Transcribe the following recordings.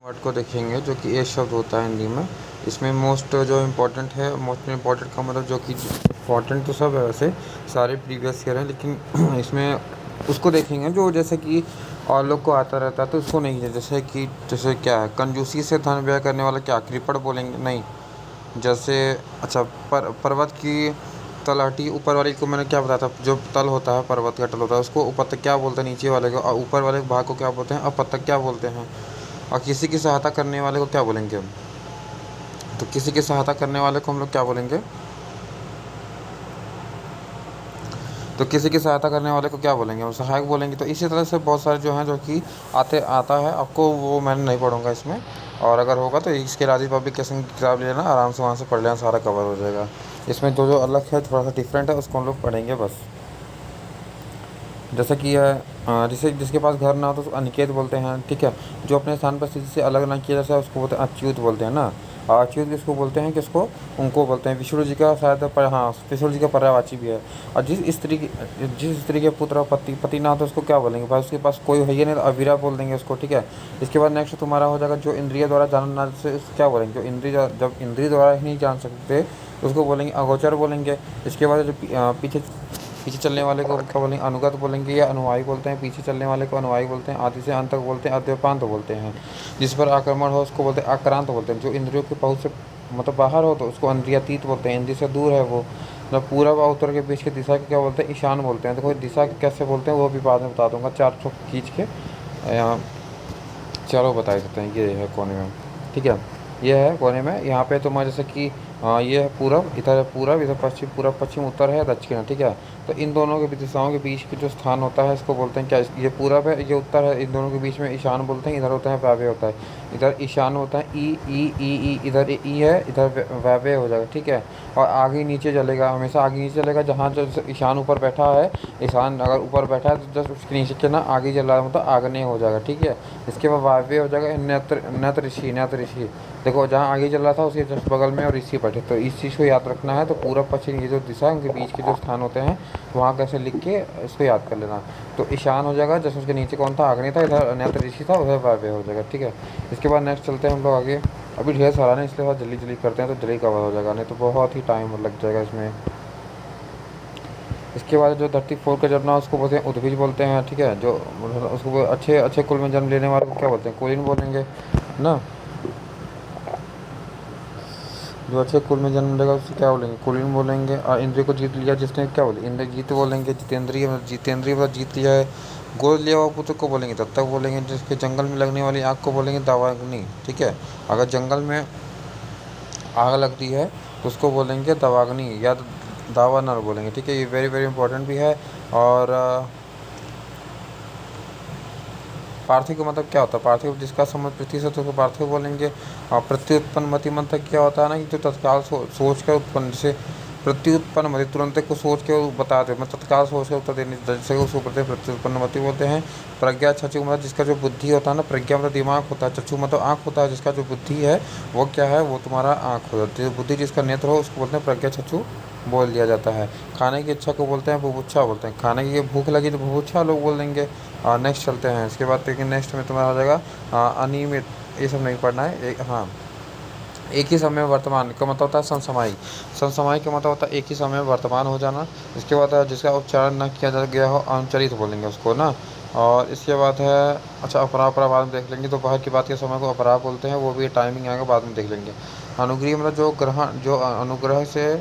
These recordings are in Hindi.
वर्ड को देखेंगे जो कि ए शब्द होता है हिंदी में। इसमें मोस्ट जो इम्पोर्टेंट है, मोस्ट इम्पोर्टेंट का मतलब जो कि इम्पोर्टेंट तो सब है वैसे, सारे प्रीवियस ईयर हैं, लेकिन इसमें उसको देखेंगे जो जैसे कि और लोग को आता रहता है तो उसको नहीं है। जैसे क्या है, कंजूसी से धन व्यय करने वाला क्या कृपण बोलेंगे? नहीं। जैसे अच्छा, पर्वत की तलहटी ऊपर वाली को मैंने क्या बताया था, जो तल होता है पर्वत का तल होता है उसको उपत्यका क्या बोलते हैं नीचे वाले को, और ऊपर वाले भाग को क्या बोलते हैं अपत्यका क्या बोलते हैं। और किसी की सहायता करने वाले को क्या बोलेंगे हम? तो किसी की सहायता करने वाले को हम लोग क्या बोलेंगे? तो किसी की सहायता करने वाले को क्या बोलेंगे? हम सहायक बोलेंगे। तो इसी तरह से बहुत सारे जो हैं जो कि आता है आपको, वो मैंने नहीं पढ़ूंगा इसमें। और अगर होगा तो इसके राजी पब्लिकेशन की किताब ले लेना, आराम से वहाँ से पढ़ लेना, सारा कवर हो जाएगा। इसमें जो जो अलग है, थोड़ा सा डिफरेंट है, उसको हम लोग पढ़ेंगे बस। जैसा कि यह जिसे जिसके पास घर ना हो तो उसको अनिकेत बोलते हैं, ठीक है। जो अपने स्थान पर स्थिति से अलग ना किया जैसा उसको बोलते हैं अच्युत बोलते हैं ना। और अच्युत किसको बोलते हैं? किसको? उनको बोलते हैं। विष्णु जी का शायद पर, हाँ, विष्णु जी का पर्यायवाची भी है। और जिस स्त्री के पुत्र और पति ना हो तो उसको क्या बोलेंगे भाई? उसके पास कोई है ही नहीं तो अविरा बोल देंगे उसको, ठीक है। इसके बाद नेक्स्ट तुम्हारा हो जाएगा जो इंद्रिय द्वारा जानना से उसको क्या बोलेंगे? जो इंद्रिय, जब इंद्रिय द्वारा ही नहीं जान सकते तो उसको बोलेंगे अगोचर बोलेंगे। इसके बाद जो पीछे पीछे चलने वाले को क्या बोलेंगे? अनुगत बोलेंगे या अनुयायी बोलते हैं। पीछे चलने वाले को अनुयायी बोलते हैं। आदि से अंत तक बोलते हैं अद्यपांत बोलते हैं। जिस पर आक्रमण हो उसको बोलते हैं आक्रांत बोलते हैं। जो इंद्रियों के पहुँच से मतलब बाहर हो तो उसको इंद्रियातीत बोलते हैं। इंद्रिय से दूर है वो, मतलब पूरब और उत्तर के बीच की दिशा को क्या बोलते हैं? ईशान बोलते हैं। देखो दिशा कैसे बोलते हैं वो भी बाद में बता दूंगा, 400 खींच के यहाँ चारों बता सकते हैं। ये है कोने में, ठीक है। ये है कोने में, यहाँ पे तुम्हारा जैसे कि ये है पूरब, इधर है पूरब, इधर पश्चिम, पूरब पश्चिम, उत्तर है दक्षिण है, ठीक है। तो इन दोनों के दिशाओं के बीच के जो स्थान होता है इसको बोलते हैं क्या? ये पूरब है, ये उत्तर है, इन दोनों के बीच में ईशान बोलते हैं। इधर होता है वायव्य होता है। इधर ईशान होता है ई ई ई ई, इधर ई है, इधर वायव्य हो जाएगा, ठीक है। और आगे नीचे चलेगा, हमेशा आगे नीचे चलेगा। जहाँ जो ईशान ऊपर बैठा है, ईशान अगर ऊपर बैठा है तो जस्ट उसके नीचे के ना आगे चल रहा है, मतलब आग्नेय हो जाएगा, ठीक है। इसके बाद वायव्य हो जाएगा नत ऋषि, नत ऋषि। देखो जहाँ आगे चल रहा था उसके जस्ट बगल में और ऋषि बैठे, तो इस चीज़ को याद रखना है। तो पूरब पश्चिम ये जो दिशा है उनके बीच के जो स्थान होते हैं वहाँ कैसे लिख के इसको याद कर लेना। तो ईशान हो जाएगा, जैसे उसके नीचे कौन था? आग्नेय था, इधर नत ऋषि था, उधर वायव्य हो जाएगा, ठीक है। इसके बाद नेक्स्ट चलते हैं हम लोग आगे। अभी ढेर सारा नहीं इसलिए जल्दी जल्दी करते हैं तो जल्दी कवर हो जाएगा, नहीं तो बहुत ही टाइम लग जाएगा इसमें। इसके बाद जो धरती फोड़ कर जन्मा उसको बोलते हैं उद्भिज बोलते हैं, ठीक है। जो उसको अच्छे अच्छे कुल में जन्म लेने वाले को क्या बोलते हैं? कुलीन बोलेंगे ना। जो अच्छे कुल में जन्म लेगा उससे क्या बोलेंगे? कुलीन बोलेंगे। और इंद्रिय को जीत लिया जिसने क्या बोले? इंद्र जीत बोलेंगे। जितेंद्रिय जितेंद्रिय जीत लिया है। गोद लिया हुआ पुत्र को बोलेंगे दत्तक बोलेंगे। जिसके जंगल में लगने वाली आग को बोलेंगे दावाग्नि, ठीक है। अगर जंगल में आग लगती है तो उसको बोलेंगे दवाग्नि या दावा नर बोलेंगे, ठीक है। ये वेरी वेरी इंपॉर्टेंट भी है। और पार्थिव का मतलब क्या होता है? पार्थिव जिसका संबंध पृथ्वी से तो उसको पार्थिव बोलेंगे। और प्रत्युत्पन्न मति मंत्र क्या होता है ना, कि जो तत्काल सोच कर उत्पन्न, जैसे प्रत्युत्पन्न मति तुरंत को सोच के बता दे, मतलब तत्काल सोच के उत्तर देने जैसे उसको बोलते हैं प्रत्युत्पन्न मति बोलते हैं। प्रज्ञा चक्षु मतलब जिसका जो बुद्धि होता है ना, प्रज्ञा मतलब दिमाग होता है, चक्षु मतलब आँख होता है, जिसका जो बुद्धि है वो क्या है? वो तुम्हारा आँख हो जाती है। बुद्धि जिसका नेत्र हो उसको बोलते हैं प्रज्ञा चक्षु बोल दिया जाता है। खाने की इच्छा को बोलते हैं बुभुक्षा बोलते हैं। खाने की भूख लगी तो बुभुक्षा लोग बोल देंगे। और नेक्स्ट चलते हैं इसके बाद, लेकिन नेक्स्ट में तुम्हारा हो जाएगा अनियमित, ये सब नहीं पढ़ना है। हाँ, एक ही समय में वर्तमान का मतलब होता है समसमायी। समसमायी का मतलब होता है एक ही समय में वर्तमान हो जाना। इसके बाद है जिसका उच्चारण न किया जा गया हो अनुचरित बोलेंगे उसको ना। और इसके बाद है अच्छा अपरा, अपरा बाद में देख लेंगे। तो बाहर की बात के समय को अपरा बोलते हैं, वो भी टाइमिंग आएगा बाद में देख लेंगे। अनुग्रह मतलब जो ग्रहण, जो अनुग्रह से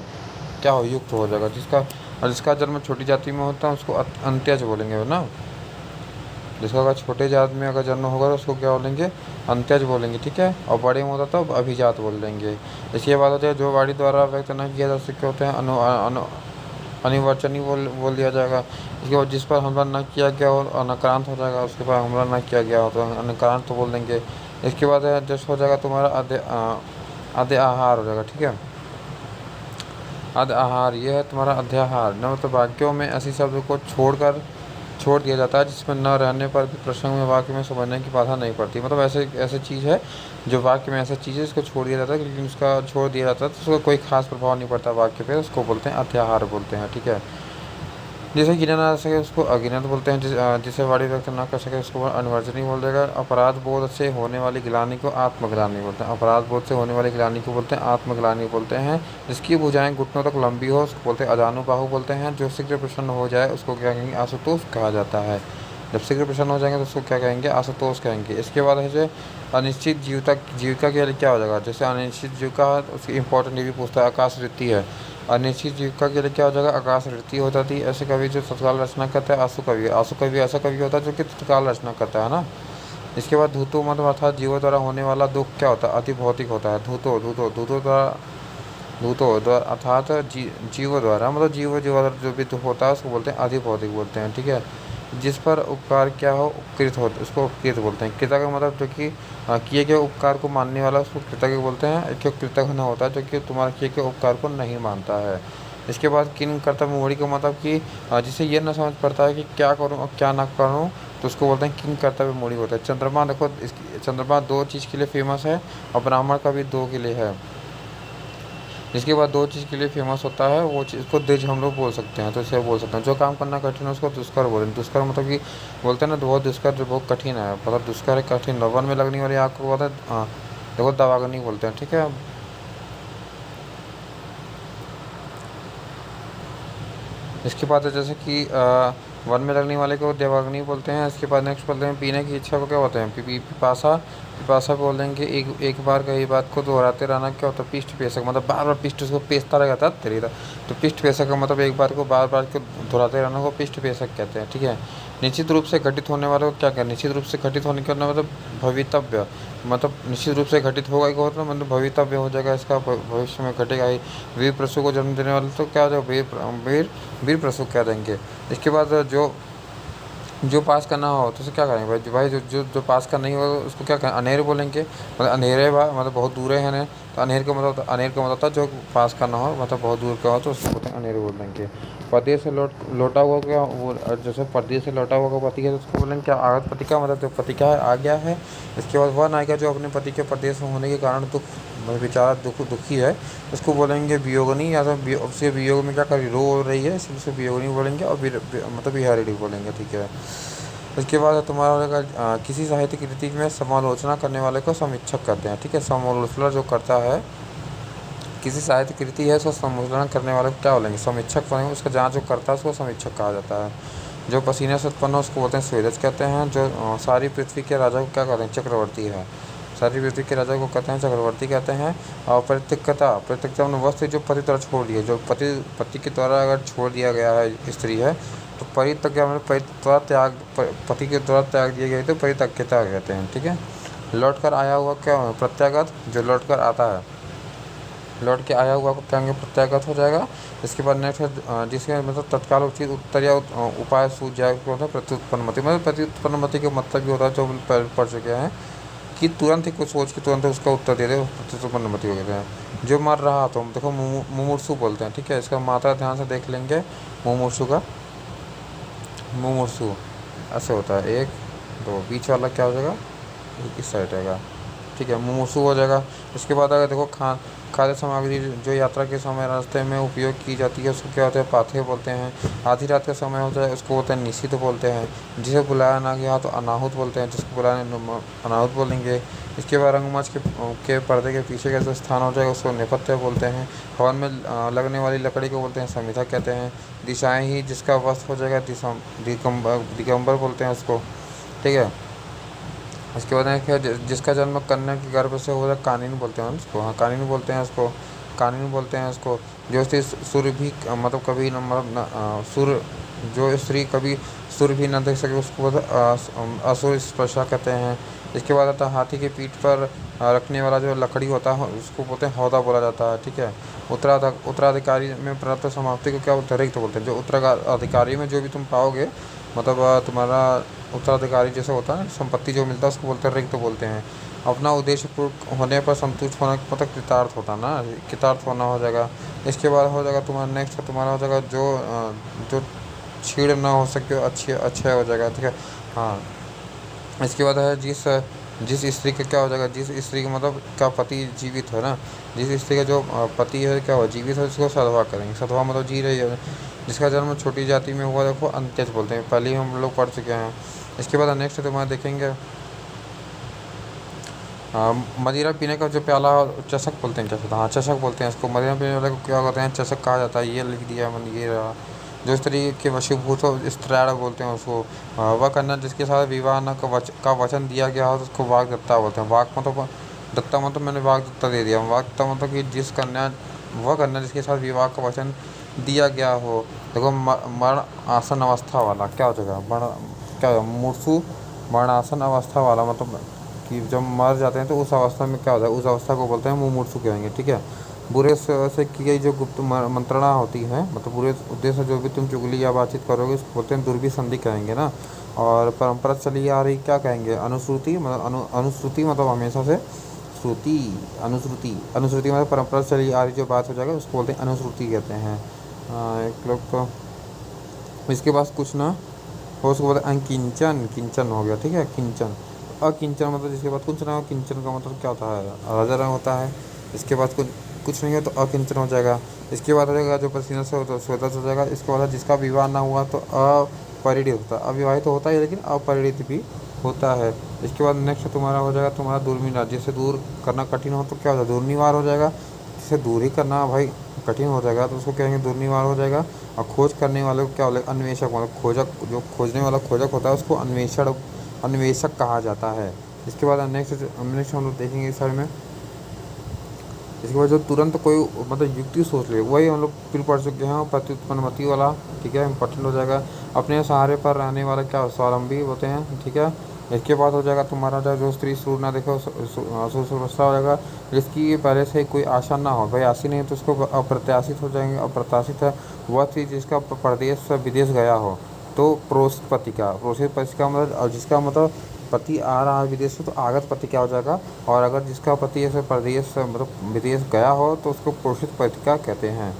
क्या हो? युक्त हो जाएगा। जिसका जन्म छोटी जाति में होता है उसको अंत्यज बोलेंगे ना। जिसका अगर छोटे जात में अगर जन्म होगा तो उसको क्या बोलेंगे? अंत्यज बोलेंगे, ठीक है। और बड़े में होता तो अभिजात बोल देंगे। इसके बाद होता है जो वाणी द्वारा व्यक्त न किया जा सके होते हैं अनिर्वचनीय बोल दिया जाएगा। इसके बाद जिस पर हमला न किया गया हो अनक्रांत हो जाएगा। उसके बाद हमला न किया गया हो तो अनक्रांत तो बोल देंगे। इसके बाद है जस्ट हो जाएगा तुम्हारा अध्य आहार हो जाएगा, ठीक है। अध्य आहार ये है तुम्हारा अध्याहार न, मतलब वाक्यों में ऐसी शब्द को छोड़ दिया जाता है जिसमें न रहने पर भी प्रसंग में वाक्य में समझने की बाधा नहीं पड़ती। मतलब ऐसे चीज़ है जो वाक्य में ऐसा चीज़ है इसको छोड़ दिया जाता है, लेकिन उसका छोड़ दिया जाता है तो उसका कोई खास प्रभाव नहीं पड़ता वाक्य पे, उसको बोलते हैं अध्याहार बोलते हैं, ठीक है। जिसे गिना ना सके उसको अगिनत बोलते हैं। जिसे वाणी व्यक्त ना कर सके उसको अनवर्जनीय बोल देगा। अपराध बोध से होने वाली गिलानी को आत्मग्लानि बोलते हैं। अपराध बोध से होने वाली गिलानी को बोलते हैं आत्मग्लानि बोलते हैं। जिसकी भुजाएं घुटनों तक लंबी हो उसको बोलते हैं अजानुबाहु बोलते हैं। जो शीघ्र प्रसन्न हो जाए उसको क्या कहेंगे, आशुतोष कहा जाता है। जब शीघ्र प्रसन्न हो जाएंगे तो उसको क्या कहेंगे, आशुतोष कहेंगे। इसके बाद है जो अनिश्चित जीविका के लिए क्या हो जाएगा, जैसे अनिश्चित जीविका उसकी इंपॉर्टेंट ये भी पूछता है, आकाश वृत्ति है। अनिश्चित जीविका के लिए क्या हो जाएगा, आकाश वृत्ति हो जाती है। ऐसे कवि जो तत्काल रचना करता है आंसू कवि। आंसू कवि ऐसा कवि होता है जो कि तत्काल रचना करता है ना। इसके बाद धूतो मतलब अर्थात जीवों द्वारा होने वाला दुख क्या होता है, अति भौतिक होता है। धूतो धूतो धूतो द्वारा धूतो द्वारा अर्थात जीवों द्वारा मतलब जीवों द्वारा जो भी दुख होता है उसको बोलते हैं अति भौतिक बोलते हैं। ठीक है। जिस पर उपकार क्या हो उपकृत हो उसको उपकृत बोलते हैं। कृतज्ञ मतलब जो कि किए गए उपकार को मानने वाला उसको कृतज्ञ बोलते हैं। जो कृतज्ञ न होता है जो कि तुम्हारे किए गए उपकार को नहीं मानता है। इसके बाद किन कर्तव्य मोड़ी का मतलब कि जिसे ये न समझ पड़ता है कि क्या करूँ और क्या ना करूँ तो उसको बोलते हैं किन कर्तव्य मोड़ी होता है। चंद्रमा देखो, इसकी चंद्रमा दो चीज़ के लिए फेमस है और ब्राह्मण का भी दो के लिए है। जिसके बाद दो चीज़ के लिए फेमस होता है वो चीज़ को द्विज हम लोग बोल सकते हैं। तो इसे बोल सकते हैं जो काम करना कठिन है उसको दुष्कर बोलें। दुष्कर मतलब कि बोलते हैं ना बहुत दुष्कर जो बहुत कठिन है, मतलब दुष्कर है कठिन। वन में लगने वाली आग को बोलते हैं देखो दवाग्नि बोलते हैं। ठीक है। इसके बाद है जैसे कि वन में लगने वाले को देवाग्नि बोलते हैं। इसके बाद नेक्स्ट बोलते हैं पीने की इच्छा को क्या बोलते हैं, पिपासा। पिपासा बोल देंगे एक बार कई बात को दोहराते रहना क्या होता है, पिष्ट पेशक मतलब बार बार पिष्ट उसको पेशता रहता है तेरी। तो पिष्ट पेशक का मतलब एक बार को बार बार को दोहराते रहना को पिष्ट पेशक कहते हैं। ठीक है। निश्चित रूप से घटित होने वाले को क्या कहते हैं, निश्चित रूप से घटित होने का मतलब भवितव्य, मतलब निश्चित रूप से घटित होगा ही होता मतलब भवितव्य हो जाएगा, इसका भविष्य में घटेगा ही। वीर प्रसू को जन्म देने वाले तो क्या हो जाएगा, वीर वीर प्रसू कह देंगे। इसके बाद जो जो पास करना हो तो उसे क्या करेंगे भाई, जो पास का नहीं होगा उसको क्या करें, अनेर बोलेंगे। मतलब अनेरे मतलब बहुत दूर है ना। तो अनेर का मतलब होता है जो पास करना हो मतलब बहुत दूर का हो तो उसको बोलते हैं अनेर बोल देंगे। परदेश से लौटा हुआ क्या वो, जैसे परदेश से लौटा हुआ का पति है तो उसको बोलेंगे क्या, आगत पति का मतलब जो पति का आ गया है। इसके बाद वह नायिका जो अपने पति के परदेश में होने के कारण मतलब बेचारा दुखी है उसको बोलेंगे वियोगनी, या तो उसके वियोग में क्या कर रो रही है इसलिए उसे वियोगनी बोलेंगे और मतलब विहारिणी बोलेंगे। ठीक है। इसके बाद तुम्हारा होगा किसी साहित्य कृति में समालोचना करने वाले को समीक्षक कहते हैं। ठीक है। समालोचना जो करता है किसी साहित्य कृति है उसको समालोचना करने वाले को क्या बोलेंगे, समीक्षक बोलेंगे। उसका जाँच जो करता है उसको समीक्षक कहा जाता है। जो पसीने से उत्पन्न हो उसको बोलते हैं स्वेदज कहते हैं। जो सारी पृथ्वी के राजा को क्या कहते हैं, चक्रवर्ती है। सारी पृथ्वी के राजा को कहते हैं चक्रवर्ती कहते हैं। और परित्यक्ता में वस्तु जो पति द्वारा छोड़ दिया, जो पति के द्वारा अगर छोड़ दिया गया है स्त्री है तो परित्यक्ता मतलब पति के द्वारा त्याग दिए गए तो परित्यक्ता कहते हैं। ठीक है। लौट कर आया हुआ क्या प्रत्यागत, जो लौट कर आता है लौट के आया हुआ को क्या कहेंगे, प्रत्यागत हो जाएगा। इसके बाद नेक्स्ट है जिसके मतलब तत्काल उचित उत्तर या उपाय सूझ जाए उसको होता है प्रत्युत्पन्नमति। मतलब प्रत्युत्पन्नमति का मतलब ये होता है जो पढ़ चुके हैं कि तुरंत ही कुछ सोच के तुरंत उसका उत्तर दे दे, प्रत्युत्पन्नमति हो कहते हैं। जो मर रहा तो देखो मुमूर्षु बोलते हैं। ठीक है। इसका मात्रा ध्यान से देख लेंगे मुमूर्षु का, मुमूर्षु ऐसे होता है, एक दो बीच वाला क्या हो जाएगा इस साइड रहेगा। ठीक है। मुमूर्षु हो जाएगा। इसके बाद अगर देखो खाद्य सामग्री जो यात्रा के समय रास्ते में उपयोग की जाती है उसको क्या होता है, पाथे बोलते हैं। आधी रात का समय होता है उसको बोलते हैं निशित बोलते हैं। जिसे बुलाया ना गया तो अनाहुत बोलते हैं, जिसको बुलाया अनाहुत बोलेंगे। इसके बाद रंगमंच के पर्दे के पीछे का जो स्थान हो जाएगा उसको नेपथ्य बोलते हैं। हवन में लगने वाली लकड़ी को बोलते हैं समिधा कहते हैं। दिशाएं ही जिसका वस्त्र हो जाएगा दिगंबर बोलते हैं उसको। ठीक है। इसके बाद है जिसका जन्म कन्या के गर्भ से हो रहा है कानीन बोलते हैं उसको, हाँ कानीन बोलते हैं उसको, कानीन बोलते हैं उसको। जो स्त्री सुर भी मतलब कभी न मतलब सुर, जो स्त्री कभी सुर भी न देख सके उसको बोलते असुर स्पर्शा कहते हैं। इसके बाद आता है हाथी के पीठ पर रखने वाला जो लकड़ी होता है उसको बोलते हैं हौदा बोला जाता है। ठीक है। उत्तराधिकारी में प्राप्त समाप्ति को क्या बोलते हैं, रिक्त बोलते हैं। जो उत्तराधिकारी में जो भी तुम पाओगे मतलब तुम्हारा उत्तराधिकारी जैसे होता है संपत्ति जो मिलता है उसको बोलते हैं रिक्त बोलते हैं। अपना उद्देश्य पूर्ण होने पर संतुष्ट होने का मतलब कृतार्थ होता ना, कृतार्थ होना हो जाएगा। इसके बाद हो जाएगा तुम्हारा नेक्स्ट तुम्हारा हो जाएगा जो छीड़ ना हो सके अच्छे अच्छे हो जाएगा। ठीक है। हाँ। इसके बाद है जिस स्त्री का क्या हो जाएगा, जिस स्त्री का मतलब का पति जीवित है ना, जिस स्त्री का जो पति है क्या हुआ जीवित है, उसको सधवा करेंगे। सधवा मतलब जी रही है। जिसका जन्म छोटी जाति में हुआ देखो अंत्यज बोलते हैं, पहले ही हम लोग पढ़ चुके हैं। इसके बाद नेक्स्ट तुम्हारे देखेंगे मदिरा पीने का जो प्याला, चषक बोलते हैं क्या होता है, हाँ चषक बोलते हैं इसको। मदिरा पीने वाले को क्या कहते हैं, चषक कहा जाता है। ये लिख दिया मैंने, ये रहा। जो स्त्री के वशीभूत हो स्त्रैण बोलते हैं उसको। वह कन्या जिसके साथ विवाह न का वचन दिया गया हो तो उसको वाग्दत्ता बोलते हैं। वाक मतलब दत्ता मतलब मैंने वाग्दत्ता दे दिया। वाग्दत्ता मतलब कि जिस कन्या वह कन्या जिसके साथ विवाह का वचन दिया गया हो। देखो मरण आसन अवस्था वाला क्या हो जाएगा, मरण क्या मूर्छु मरणासन अवस्था वाला मतलब कि जब मर जाते हैं तो उस अवस्था में क्या होता है, उस अवस्था को बोलते हैं मुमूर्षु कहेंगे। ठीक है। बुरे से की गई जो गुप्त मंत्रणा होती है, मतलब बुरे उद्देश्य से जो भी तुम चुगली या बातचीत करोगे उसको बोलते हैं दुर्भिसंधि कहेंगे ना। और परंपरा चली आ रही क्या कहेंगे, अनुश्रुति मतलब अनुश्रुति मतलब हमेशा से श्रुति। अनुश्रुति मतलब परंपरा चली आ रही जो बात हो जाएगा उसको बोलते हैं अनुश्रुति कहते हैं। एक लोग को इसके पास कुछ ना हो उसको बोलते हैं अकिंचन। किंचन हो गया, ठीक है, किंचन। अकिंचन मतलब जिसके बाद कुछ ना हो। किंचन का मतलब क्या होता है, राजा रंग होता है। इसके बाद कुछ नहीं है तो अकिंचन हो जाएगा। इसके बाद हो जाएगा जो पसीना से होता है स्वतः हो जाएगा। इसके बाद जिसका विवाह ना हुआ तो अपरिणित होता है। अविवाहित तो होता है लेकिन अपरिणित भी होता है। इसके बाद नेक्स्ट तुम्हारा हो जाएगा तुम्हारा दूरमीन। जिससे दूर करना कठिन हो तो क्या हो जाएगा, दूरनिवार हो जाएगा। जिससे दूर ही करना भाई कठिन हो जाएगा तो उसको कहेंगे दूरनिवार हो जाएगा। और खोज करने वाले को क्या बोले, अन्वेषक मतलब खोजक। जो खोजने वाला खोजक होता है उसको अन्वेषक कहा जाता है। इसके बाद नेक्स्ट हम लोग देखेंगे इस साइड में। इसके बाद जो तुरंत कोई मतलब युक्ति सोच ले वही हम लोग फिर पढ़ चुके हैं, प्रत्युत्पन्नमति वाला। ठीक है, इंपॉर्टेंट हो जाएगा। अपने सहारे पर रहने वाला क्या स्वावलंबी होते हैं। ठीक है। इसके बाद हो जाएगा तुम्हारा जो स्त्री सूर ना देखे सुव्यवस्था हो जाएगा। जिसकी पहले से कोई आशा ना हो, भाई आशी नहीं तो उसको अप्रत्याशित हो जाएंगे। अप्रत्याशित है वह चीज़ जिसका प्रदेश से विदेश गया हो तो प्रोषित पति का मतलब जिसका मतलब पति आ रहा है विदेश से तो आगत पति क्या हो जाएगा। और अगर जिसका पति ऐसे प्रदेश मतलब विदेश गया हो तो उसको प्रोषित पत्रिका कहते हैं।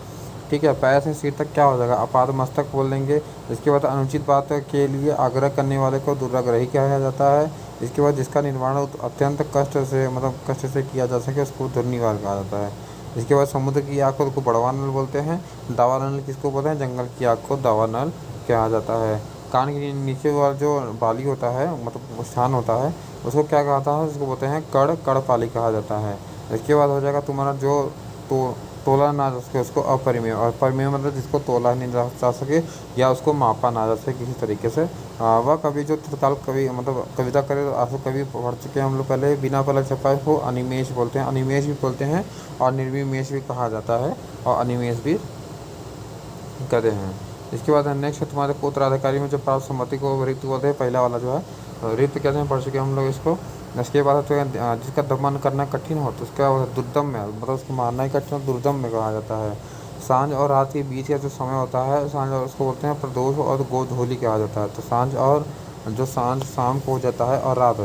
ठीक है। पैर से सिर तक क्या हो जाएगा, अपाद मस्तक बोल देंगे। इसके बाद अनुचित बात के लिए आग्रह करने वाले को दुराग्रही कहा जाता है। इसके बाद जिसका निर्माण अत्यंत कष्ट से मतलब कष्ट से किया जा सके उसको दुर्निवार कहा जाता है। इसके बाद समुद्र की आग को बड़वा नल बोलते हैं। दावा नल किसको बोलते हैं, जंगल की आग को दावा नल कहा जाता है। कान के नीचे वाला जो बाली होता है मतलब स्थान होता है उसको क्या कहता है, उसको बोलते हैं कड़ पाली कहा जाता है। इसके बाद हो जाएगा तुम्हारा जो तो तोला ना जा सके उसको अपरिमेय। और परिमेय मतलब जिसको तोला नहीं जा सके या उसको मापा ना जा सके किसी तरीके से। वह कवि जो तत्काल कवि मतलब कविता करे तो आंसू कवि पढ़ चुके हैं हम लोग पहले। बिना पलक छपाए को अनिमेष बोलते हैं, अनिमेष भी बोलते हैं और निर्विमेष भी कहा जाता है और अनिमेष भी कहते हैं। इसके बाद नेक्स्ट तुम्हारे को उत्तराधिकारी में जो प्राप्त सम्मति को रिक्त बोलते हैं, पहला वाला जो है रिक्त कहते हैं, पढ़ चुके हम लोग इसको। इसके बाद तो जिसका दमन करना कठिन हो तो उसका दुर्दम में मतलब उसको मारना ही कठिन हो दुर्दम में कहा जाता है। सांझ और रात के बीच का जो समय होता है सांझ और उसको बोलते हैं प्रदोष और गोधूली कहा जाता है। तो सांझ और जो सांझ शाम को हो जाता है और रात,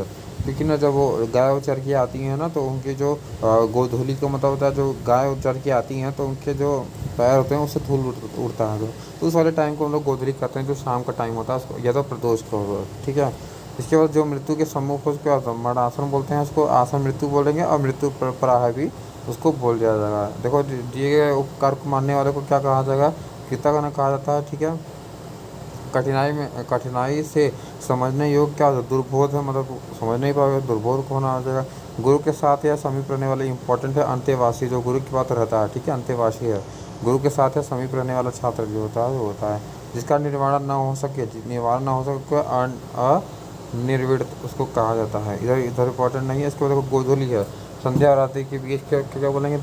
क्योंकि ना जब वो गाय चर के आती हैं ना तो उनके जो गोधूली का मतलब होता है जो गाय चर के आती हैं तो उनके जो पैर होते हैं उससे धूल उड़ता है। तो उस वाले टाइम को हम लोग गोधूली कहते हैं जो शाम का टाइम होता है उसको, या तो प्रदोष का होगा। ठीक है। इसके बाद जो मृत्यु के सम्मुख हो उसको मरणासन बोलते हैं, उसको आसन मृत्यु बोलेंगे और मृत्यु पर भी उसको बोल दिया जाएगा। देखो दिए गए उपकार को मानने वाले को क्या कहा जाएगा, कृतज्ञ कहा जाता है। ठीक है। कठिनाई से समझने योग्य क्या होता है, दुर्बोध है मतलब समझ नहीं पाओगे दुर्बोध को होना आ जाएगा। गुरु के साथ या समीप रहने वाले इंपॉर्टेंट है अंतेवासी, जो गुरु के पास रहता है। ठीक है, अंतेवासी है। गुरु के साथ या समीप रहने वाला छात्र जो होता है वो होता है। जिसका निर्वाण ना हो सके, निवारण ना हो सके अनिर्वित उसको कहा जाता है। इधर इंपॉर्टेंट नहीं है। इसके बाद देखो गोधूली है, संध्या और रात्रि के बीच क्या बोलेंगे,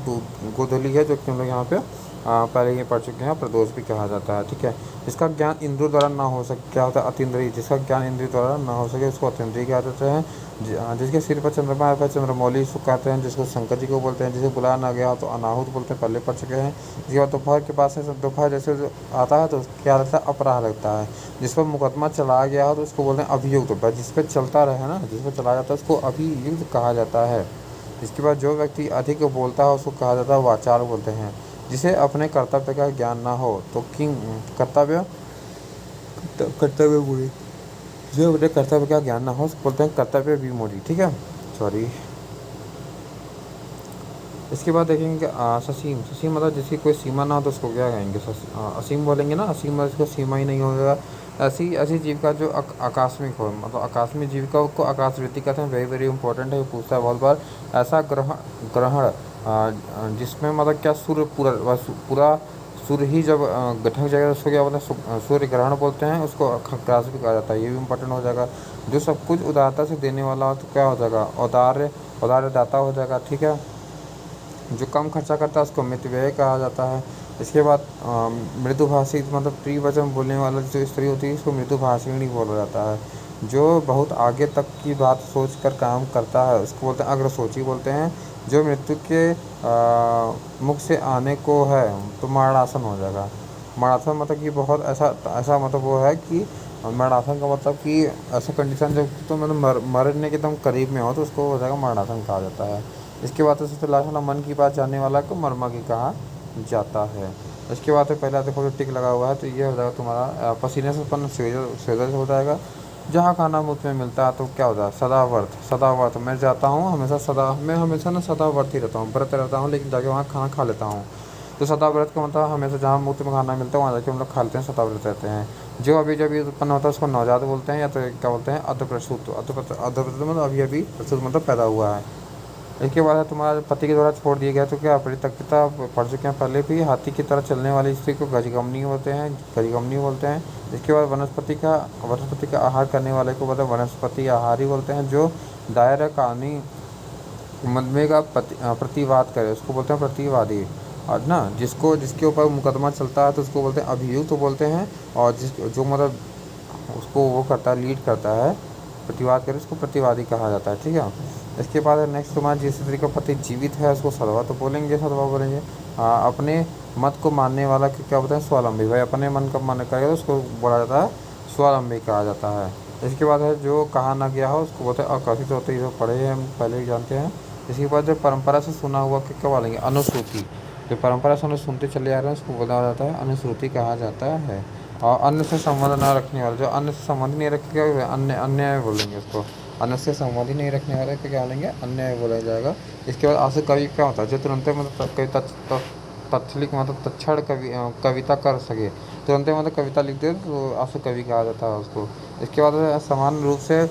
गोधूली है जो कि हम लोग यहाँ पे पहले ही पढ़ चुके हैं, प्रदोष भी कहा जाता है। ठीक है। जिसका ज्ञान इंद्रियों द्वारा ना हो सके क्या होता है, अतीन्द्रिय। जिसका ज्ञान इंद्रियों द्वारा ना हो सके उसको अतीन्द्रिय कहा जाता है। जिसके सिर पर चंद्रमा पर चंद्रमौली उसको कहते हैं, जिसको शंकर जी को बोलते हैं। जिसे बुलाया ना गया तो अनाहुत बोलते हैं, पहले पढ़ चुके हैं। जिसके बाद दोपहर के पास है, दोपहर जैसे जो आता है तो क्या लगता है, अपराह लगता है। जिस पर मुकदमा चलाया गया हो तो उसको बोलते हैं अभियुक्त। जिस पर चलता रहे ना, जिस पर चलाया जाता है उसको अभियुक्त कहा जाता है। इसके बाद जो व्यक्ति अधिक बोलता है उसको कहा जाता है वाचाल बोलते हैं। जिसे अपने कर्तव्य का ज्ञान ना हो तो कर्तव्य बुरी, जो अपने कर्तव्य का ज्ञान ना हो उसको बोलते हैं कर्तव्य विमूढ़ी। ठीक है। सॉरी। इसके बाद देखेंगे कि ससीम। ससीम मतलब जिसकी कोई सीमा ना हो तो उसको क्या कहेंगे? असीम बोलेंगे ना। असीम मतलब जिसको सीमा ही नहीं होगा। ऐसी ऐसी जीविका जो आकस्मिक हो, मतलब आकस्मिक जीविका को आकाशवृत्ति कहते हैं। वेरी वेरी इंपॉर्टेंट है, ये पूछता है बहुत बार। ऐसा ग्रहण ग्रहण जिसमें मतलब क्या सूर्य पूरा पूरा सूर्य ही जब ढक जाएगा उसको क्या बोलते हैं? सूर्य ग्रहण बोलते हैं। उसको खग्रास भी कहा जाता है, ये भी इंपॉर्टेंट हो जाएगा। जो सब कुछ उदारता से देने वाला हो तो क्या हो जाएगा? औदार्य, औदार्य दाता हो जाएगा। ठीक है। जो कम खर्चा करता है उसको मितव्यय कहा जाता है। इसके बाद मृदुभाषी मतलब प्रिय वचन बोलने वाला जो स्त्री होती है उसको मृदुभाषिणी बोला जाता है। जो बहुत आगे तक की बात सोच कर काम करता है उसको बोलते हैं अग्रसोची बोलते हैं। जो मृत्यु के मुख से आने को है तो मरणासन हो जाएगा। मरणासन मतलब कि बहुत ऐसा ऐसा मतलब वो है कि मरणासन का मतलब कि ऐसा कंडीशन जब तो मतलब मरने के एकदम करीब में हो तो उसको हो जाएगा मरणासन कहा जाता है। इसके बाद सबसे लास्ट वाला मन की बात जानने वाला को मर्मा की कहा जाता है। इसके बाद पहला देखो जो टिक लगा हुआ है तो ये हो जाएगा तुम्हारा पसीने से उत्पन्न स्वेदज हो जाएगा। जहाँ खाना मुफ्त में मिलता है तो क्या होता है? सदाव्रत। सदाव्रत मैं जाता हूँ हमेशा मैं हमेशा ना सदाव्रत ही रहता हूँ, व्रत रहता हूँ, लेकिन जाके वहाँ खाना खा लेता हूँ। तो सदाव्रत का मतलब हमेशा जहाँ मुफ्त में खाना मिलता है वहाँ जाके हम लोग खा लेते हैं, सदाव्रत रहते हैं। जो अभी जब ये उत्पन्न होता है उसको नवजात बोलते हैं, या तो क्या बोलते हैं? अर्धप्रसूत। अर्धप्रसूत मतलब अभी अभी प्रसूत मतलब पैदा हुआ है। इसके बाद है तुम्हारा पति के द्वारा छोड़ दिया गया तो क्या? परित्यक्ता पढ़ चुके हैं पहले भी। हाथी की तरह चलने वाली स्त्री को गजगमनी होते हैं, गजगमनी बोलते हैं। इसके बाद वनस्पति का आहार करने वाले को मतलब वनस्पति आहारी बोलते हैं। जो दायर कहानी मुकदमे का प्रतिवाद करे उसको बोलते हैं प्रतिवादी। और ना जिसको जिसके ऊपर मुकदमा चलता है तो उसको बोलते हैं अभियुक्त बोलते हैं। और जिस जो मतलब उसको वो करता है, लीड करता है, प्रतिवाद करे उसको प्रतिवादी कहा जाता है। ठीक है। इसके बाद नेक्स्ट तुम्हारा जिस स्त्री का पति जीवित है उसको सदवा तो बोलेंगे, सदवा बोलेंगे। अपने मत को मानने वाला को क्या बोलते हैं? स्वावलंबी। भाई अपने मन का मन करेगा तो उसको बोला जाता है स्वावलंबी कहा जाता है। इसके बाद है जो कहा ना गया हो उसको बोलते हैं अकथित होते हैं, जो पढ़े हैं हम पहले ही जानते हैं। इसके बाद जो परंपरा से सुना हुआ कि क्या बोलेंगे? अनुश्रुति। जो परंपरा से हम लोग सुनते चले आ रहे हैं उसको बोला जाता है अनुश्रुति कहा जाता है। और अन्न से संबंध ना रखने वाले, जो अन्न से संबंध नहीं रखेगा अन्य अन्याय बोलेंगे उसको। अन्न से संबंध ही नहीं रखने वाले को क्या बोलेंगे? अन्याय बोला जाएगा। इसके बाद आशु कवि क्या होता है? जो तुरंत मतलब कविता तत्सलिक मतलब तत्क्षण कविता कर सके, तुरंत मतलब कविता लिख दे तो आशु कवि कहा जाता है उसको। इसके बाद समान रूप से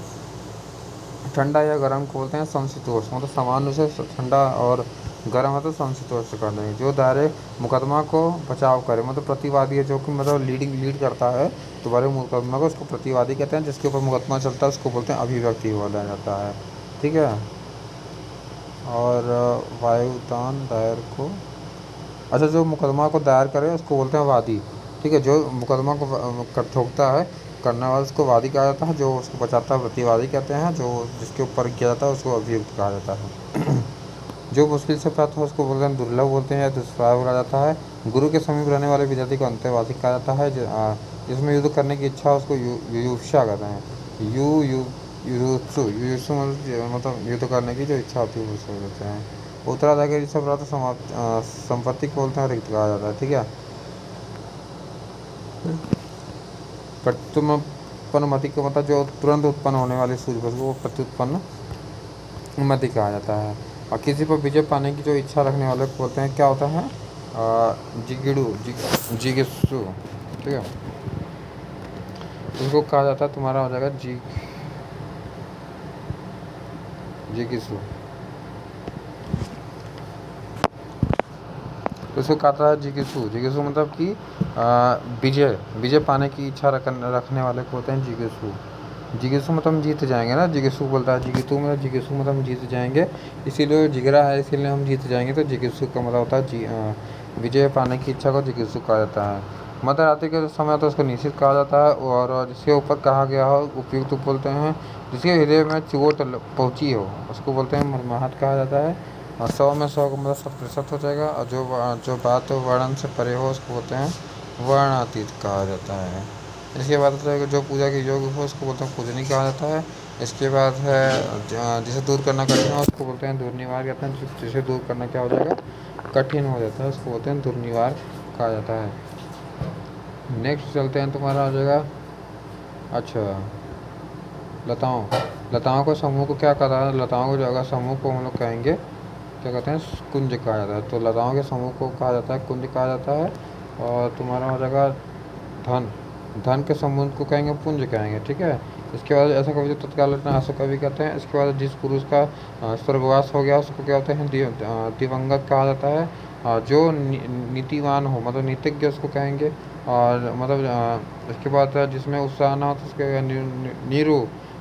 ठंडा या गर्म को बोलते हैं समशीतोष्ण। मतलब समान रूप से ठंडा और गर्म है तो समशीतोष्ण कर देंगे। जो दायरे मुकदमा को बचाव करे मतलब प्रतिवादी है, जो कि मतलब लीड करता है तुम्हारे मुकदमा को, उसको प्रतिवादी कहते हैं। जिसके ऊपर मुकदमा चलता है उसको बोलते हैं अभिव्यक्ति बोला जाता है। ठीक है। और वायुदान दायर को, अच्छा जो मुकदमा को दायर करे उसको बोलते हैं वादी। ठीक है। जो मुकदमा को ठोकता है करने वाला उसको वादी कहा जाता है। जो उसको बचाता है प्रतिवादी कहते हैं। जो जिसके ऊपर किया जाता है उसको अभियुक्त कहा जाता है। जो मुश्किल से प्राप्त हो उसको बोलते हैं दुर्लभ बोलते हैं या दुष्प्राय बोला जाता है। गुरु के समीप रहने वाले विद्यार्थी को अंतर्वासी कहा जाता है। जिसमें युद्ध करने की इच्छा उसको युयुत्सा कहते हैं। युयुत्सु मतलब युद्ध करने की जो इच्छा होती है उसको बोलते हैं। उत्तराधिकारी से प्राप्त संपत्ति को बोलते हैं रिक्त कहा जाता है। ठीक है। प्रत्युत्पन्न मति को मतलब जो तुरंत उत्पन्न होने वाली सूर्य को प्रत्युत्पन्न मति कहा जाता है। और किसी पर विजय पाने की जो इच्छा रखने वाले को बोलते हैं क्या होता है? जिगिड़ू जिगित्सु। ठीक है। उसको कहा जाता है तुम्हारा हो जाएगा जिगित्सु। तो उसको कहता है जिगित्सु। जिगित्सु मतलब कि विजय विजय पाने की इच्छा रखने वाले को होते हैं जिगित्सु। जिगित्सु मतलब हम जीत जाएंगे ना, जिगित्सु बोलता है। जिगित्सु मतलब हम जीत जाएंगे, इसीलिए जिगरा है इसीलिए हम जीत जाएंगे। तो जिगित्सु का मतलब होता है विजय पाने की इच्छा को जिगित्सु कहा जाता है। मध्यरात्रि के समय होता है उसको निश्चित कहा जाता है। और जिसके ऊपर कहा गया हो उपयुक्त बोलते हैं। जिसके हृदय में चोट पहुँची हो उसको बोलते हैं मर्माहत कहा जाता है। और 100 में 100 का मतलब 100% हो जाएगा। और जो बात वर्णन से परे हो उसको बोलते हैं वर्णातीत कहा जाता है। इसके बाद जो पूजा के योग्य हो उसको बोलते हैं पूजनीय कहा जाता है। इसके बाद है जिसे दूर करना कठिन हो उसको बोलते हैं दुर्निवार कहते हैं। जिसे दूर करना क्या हो जाएगा? कठिन हो जाता है उसको बोलते हैं दुर्निवार कहा जाता है। नेक्स्ट चलते हैं तुम्हारा हो जाएगा। अच्छा लताओं, लताओं को समूह को क्या कहा है, लताओं को जो अगर समूह को हम लोग कहेंगे क्या कहते हैं, कुंज कहा जाता है। तो लताओं के समूह को कहा जाता है कुंज कहा जाता है। और तुम्हारा हो जाएगा धन, धन के समूह को कहेंगे पुंज कहेंगे, ठीक है। इसके बाद ऐसा कवि जो तत्काल रचना ऐसा कवि कहते हैं। इसके बाद जिस पुरुष का स्वर्गवास हो गया उसको क्या होते हैं, दिवंगत कहा जाता है। जो नीतिवान हो मतलब नीतिज्ञ उसको कहेंगे। और मतलब इसके बाद जिसमें उत्साह ना हो तो उसके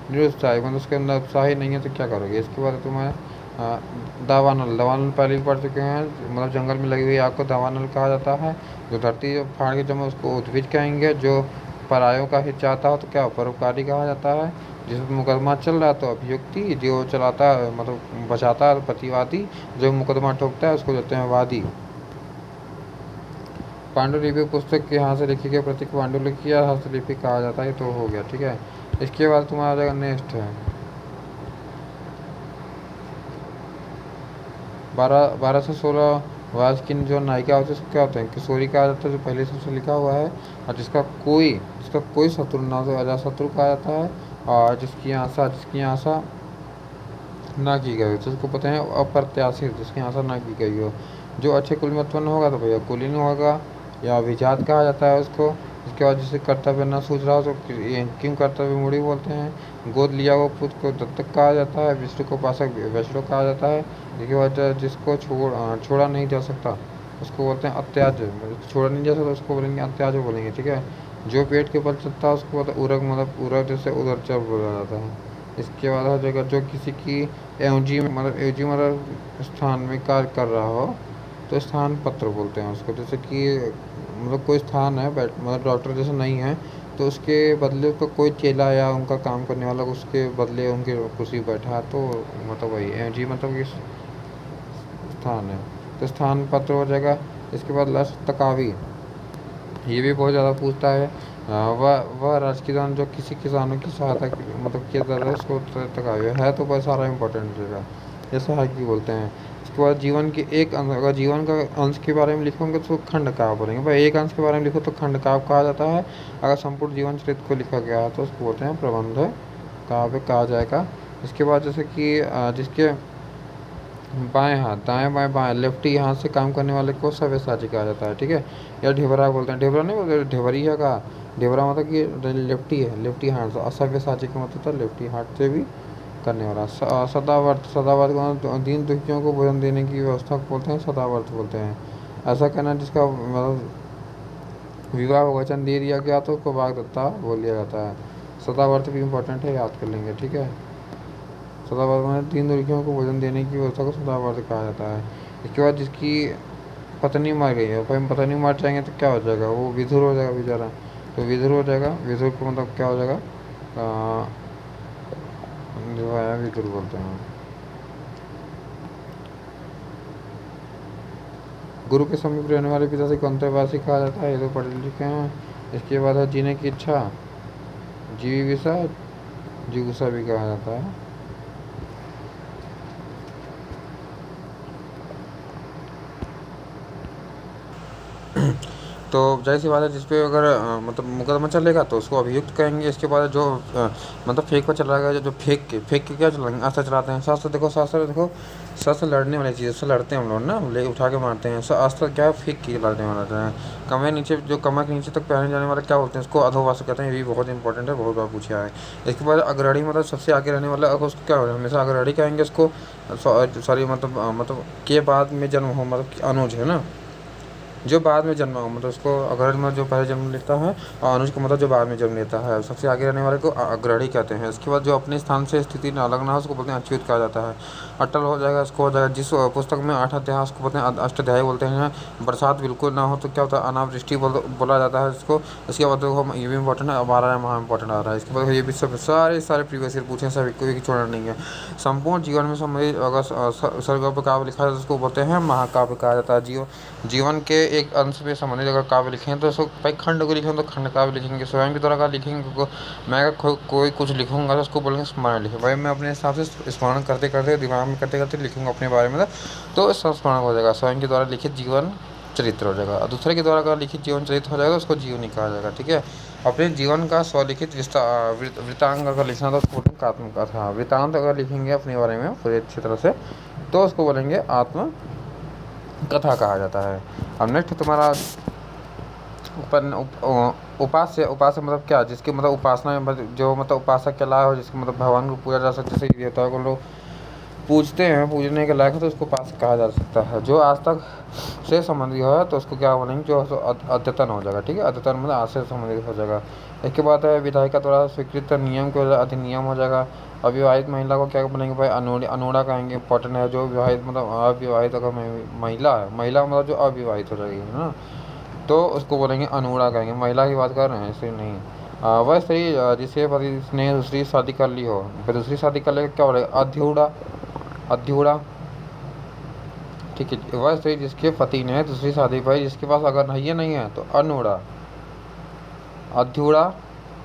निरुत्साही, मतलब उसके अंदर उत्साही नहीं है तो क्या करोगे। इसके बाद तुम्हें दावानल, दावानल पहले भी पढ़ चुके हैं, मतलब जंगल में लगी हुई आग को दावानल कहा जाता है। जो धरती फाड़ के जमे उसको उद्भिज कहेंगे। जो परायों का हित चाहता हो तो क्या परोपकारी कहा जाता है। जिसमें मुकदमा चल रहा है तो अभियुक्ति, जो चलाता है मतलब बचाता है प्रतिवादी, जो मुकदमा ठोकता है उसको कहते हैं वादी। पांडुलिपि पुस्तक के यहाँ से लिखी गई प्रतीक पांडुलिपि या हस्तलिपि कहा जाता है। तो हो गया, ठीक है। इसके बाद तुम्हारा आ जाएगा नेक्स्ट है 1216 वाज की जो नायिका होती है उसको क्या होते हैं, किशोरी कहा जाता है, जो पहले सबसे लिखा हुआ है। और जिसका कोई शत्रु ना हो तो अजात शत्रु कहा जाता है। और जिसकी आशा ना की गई हो तो उसको पता है अप्रत्याशित, जिसकी आशा ना की गई हो। जो अच्छे कुल में उत्पन्न होगा तो भैया कुलीन होगा या अभिजात कहा जाता है उसको। इसके बाद जिसे कर्तव्य न सूझ रहा हो तो क्यों कर्तव्य मूढ़ी बोलते हैं। गोद लिया हुआ पुत्र को दत्तक कहा जाता है। विष्णु को पाशक वैष्णव कहा जाता है। इसके बाद जिसको छोड़ा नहीं जा सकता उसको बोलते हैं अत्याज, मतलब छोड़ा नहीं जा सकता उसको बोलेंगे अत्याज बोलेंगे, ठीक है। जो पेट के बल चलता है उसको बोलते उरग, मतलब उरग जैसे उधरचर बोला जाता है। इसके बाद हो जाएगा जो किसी की एवजी मतलब स्थान में कार्य कर रहा हो तो स्थान पत्र बोलते हैं उसको। जैसे कि मतलब कोई स्थान है मतलब डॉक्टर जैसे नहीं है तो उसके बदले उसको कोई चेला या उनका काम करने वाला उसके बदले उनके कुर्सी बैठा है तो मतलब वही एवजी मतलब कि स्थान है। तो स्थान पत्र हो जाएगा। इसके बाद लास्ट तकावी, ये भी बहुत ज़्यादा पूछता है। वह राजकीय दान जो किसी किसानों की सहायता मतलब किया जाता है उसको तकावी है। तो बहुत सारा इंपॉर्टेंट रहेगा, ये सहायक भी बोलते हैं। इसके बाद जीवन के एक अंश, अगर जीवन का अंश के बारे में लिखोगे तो खंड काव्य बोलेंगे। भाई एक अंश के बारे में लिखो तो खंड काव्य कहा जाता है। अगर संपूर्ण जीवन चरित्र को लिखा गया है तो उसको बोलते हैं प्रबंध काव्य कहा जाएगा। इसके बाद जैसे कि जिसके बाएं हाथ, दाएं बाएं बाएं लेफ्टी हाथ से काम करने वाले को सव्यसाची कहा जाता है, ठीक है। या ढिबरा बोलते हैं, ढिबरा नहीं बोलते, ढिबरिया का। ढिबरा मतलब कि लेफ्टी है, लेफ्टी हाथ से। असव्यसाची का मतलब था लेफ्टी हाथ से भी करने वाला। सदावर्त, सदावर्त को मतलब दीन दुखियों को भोजन देने की व्यवस्था को बोलते हैं सदावर्त बोलते हैं। ऐसा कहना जिसका मतलब विवाह वचन दे दिया गया तो उसको वाग्दत्ता बोल दिया जाता है। सदावर्त भी इंपॉर्टेंट है, याद कर लेंगे, ठीक है। सदावर्त में 3 लड़कियों को भोजन देने की व्यवस्था को सदावर्त कहा जाता है। इसके बाद जिसकी पत्नी मर गई है, भाई पत्नी मर जाएंगे तो क्या हो जाएगा, वो विधुर हो जाएगा बेचारा। तो विधुर हो जाएगा, विधुर को मतलब क्या हो जाएगा, जो है विधुर बोलते हैं। गुरु के समीप रहने वाले पिता से अंतर्वासी कहा जाता है, ये तो पढ़े लिखे हैं। इसके बाद है जीने की इच्छा, जीविका, जिगुसा भी कहा जाता है। तो जाहिर सी बात है जिस पे अगर मतलब मुकदमा चलेगा तो उसको अभियुक्त कहेंगे। इसके बाद जो मतलब फेक पर चलाएगा, जो फेक के क्या चलाएंगे, अस्त्र चलाते हैं। शास्त्र देखो शस्त्र लड़ने वाली चीज़ से लड़ते हैं हम लोग ना, ले उठा के मारते हैं। अस्त्र क्या है, फेक के लड़ने वाला है। कमर नीचे, जो कमर के नीचे तक पहने जाने वाला क्या बोलते हैं, उसको अधोवास कहते हैं। ये भी बहुत इंपॉर्टेंट है, बहुत बार पूछा है। इसके बाद अग्रणी मतलब सबसे आगे रहने वाला, उसको क्या हमेशा अग्रणी कहेंगे उसको। सॉरी मतलब के बाद में जन्म हो, मतलब अनुज है ना, जो बाद में जन्मा हो, मतलब उसको अग्रणी में जो पहले जन्म लेता है। और अनुज को मतलब जो बाद में जन्म लेता है, सबसे आगे रहने वाले को अग्रणी कहते हैं। इसके बाद जो अपने स्थान से स्थिति में अलग ना हो उसको बोलते हैं अच्युत कहा जाता है। अटल हो जाएगा, इसको हो जाएगा जिस पुस्तक में 8 अध्याय उसको बोलते हैं अष्टाध्यायी बोलते हैं। बरसात बिल्कुल ना हो तो क्या होता है, अनावृष्टि बोला जाता है इसको। इसके बाद देखो ये भी इंपॉर्टेंट है, अब आ रहा है वहाँ इंपॉर्टेंट आ रहा है। इसके बाद ये भी सब सारे प्रीवियस ईयर पूछे, सभी कोई छोड़ना नहीं है। संपूर्ण जीवन में संबंधित अगर सर्ग काव्य लिखा जाता है उसको बोलते हैं महाकाव्य कहा जाता है। जीवन के एक अंश में संबंधित अगर काव्य लिखें तो उसको भाई खंड को लिखें तो खंड काव्य लिखेंगे। स्वयं की तरह का लिखेंगे मैं अगर कोई कुछ लिखूंगा तो उसको बोलेंगे स्मरण लिखे। भाई मैं अपने हिसाब से स्मरण करते करते दिमाग में करते करते लिखूंगा अपने बारे में तो संस्मरण हो जाएगा। स्वयं के द्वारा लिखित जीवन चरित्र हो जाएगा। और दूसरे के द्वारा अगर लिखित जीवन चरित्र हो जाएगा तो उसको जीवनी कहा जाएगा, ठीक है। अपने जीवन का स्वलिखित वृत्तांत अगर लिखना तो उसको बोलेंगे आत्म कथा। वृत्तांत अगर लिखेंगे अपने बारे में पूरी अच्छी तरह से तो उसको बोलेंगे आत्म कथा कहा जाता है। अब नेक्स्ट तुम्हारा उपास्य। उपास्य मतलब क्या, जिसकी मतलब उपासना में जो मतलब उपासक के लायक हो, जिसके मतलब भगवान को पूजा जा सकते, जैसे देवताओं को लोग पूजते हैं, पूजने के लायक है तो उसको उपासक कहा जा सकता है। जो आज तक से संबंधित है तो उसको क्या बोलेंगे, जो अद्यतन हो जाएगा। ठीक है, अद्यतन मतलब आज से संबंधित हो जाएगा। इसके बाद है विधायिका द्वारा स्वीकृत नियम के अधिनियम हो जाएगा। अविवाहित महिला को क्या बोलेंगे भाई, अनूढ़ा कहेंगे। इंपॉर्टेंट है, जो विवाहित मतलब अविवाहित अगर महिला है, महिला मतलब जो अविवाहित हो जाएगी है ना, तो उसको बोलेंगे अनूढ़ा कहेंगे। महिला की बात कर रहे हैं, ऐसे नहीं। वह स्त्री जिसे पति ने दूसरी शादी कर ली हो, फिर दूसरी शादी कर लेगा क्या बोलेगा, अध्यूढ़ा। अध्यूढ़ा ठीक है। वह स्त्री जिसके पति ने दूसरी शादी पर, जिसके पास अगर नहीं है तो अनूढ़ा। अध्यूढ़ा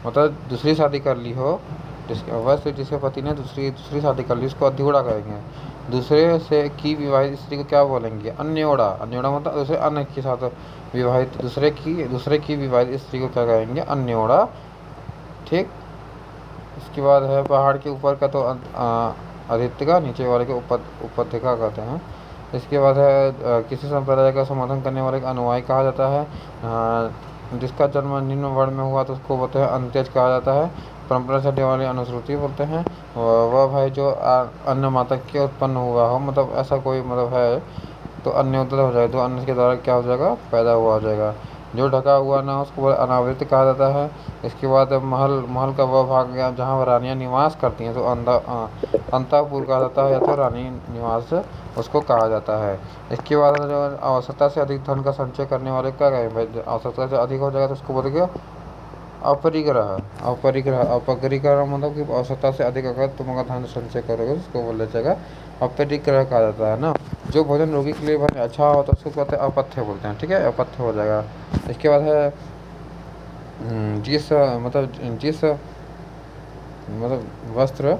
मतलब दूसरी शादी कर ली हो, जिसके वह स्त्री जिसके पति ने दूसरी शादी कर ली, उसको अध्यूढ़ा कहेंगे। दूसरे से की विवाहित स्त्री को क्या बोलेंगे, अन्योढ़ा। अन्योढ़ा मतलब दूसरे अन्य के साथ विवाहित, दूसरे की विवाहित स्त्री को क्या कहेंगे, अन्योढ़ा। ठीक। इसके बाद है पहाड़ के ऊपर का तो अधित्यका, नीचे वाले के उपत्यका कहते हैं। इसके बाद है किसी संप्रदाय का समर्थन करने वाले का अनुयायी कहा जाता है। जिसका जन्म निम्न वर्ण में हुआ तो उसको बोलते हैं अंत्यज कहा जाता है। परंपरा से हटने वाली अनुश्रुति बोलते हैं। वह भाई जो अन्य माता के उत्पन्न हुआ हो, मतलब ऐसा कोई मतलब है तो अन्य उदर हो जाएगा, तो अन्य के द्वारा क्या हो जाएगा, पैदा हुआ हो जाएगा। जो ढका हुआ ना उसको अनावृत कहा जाता है। इसके बाद महल का वह भाग गया जहाँ रानियाँ निवास करती हैं, तो अंतःपुर कहा जाता है, या तो रानी निवास उसको कहा जाता है। इसके बाद जो आवश्यकता से अधिक धन का संचय करने वाले क्या कहें भाई, आवश्यकता से अधिक हो जाएगा तो उसको बोलेंगे अपरिग्रह। अपरिग्रह मतलब कि आवश्यकता से अधिक अगर तुम अगर धन संचय करोगे तो उसको बोला जाएगा अपरिग्रह कहा जाता है ना। जो भोजन रोगी के लिए भाई अच्छा हो तो उसको कहते हैं अपथ्य बोलते हैं। ठीक है, अपथ्य हो जाएगा। इसके बाद है जिस वस्त्र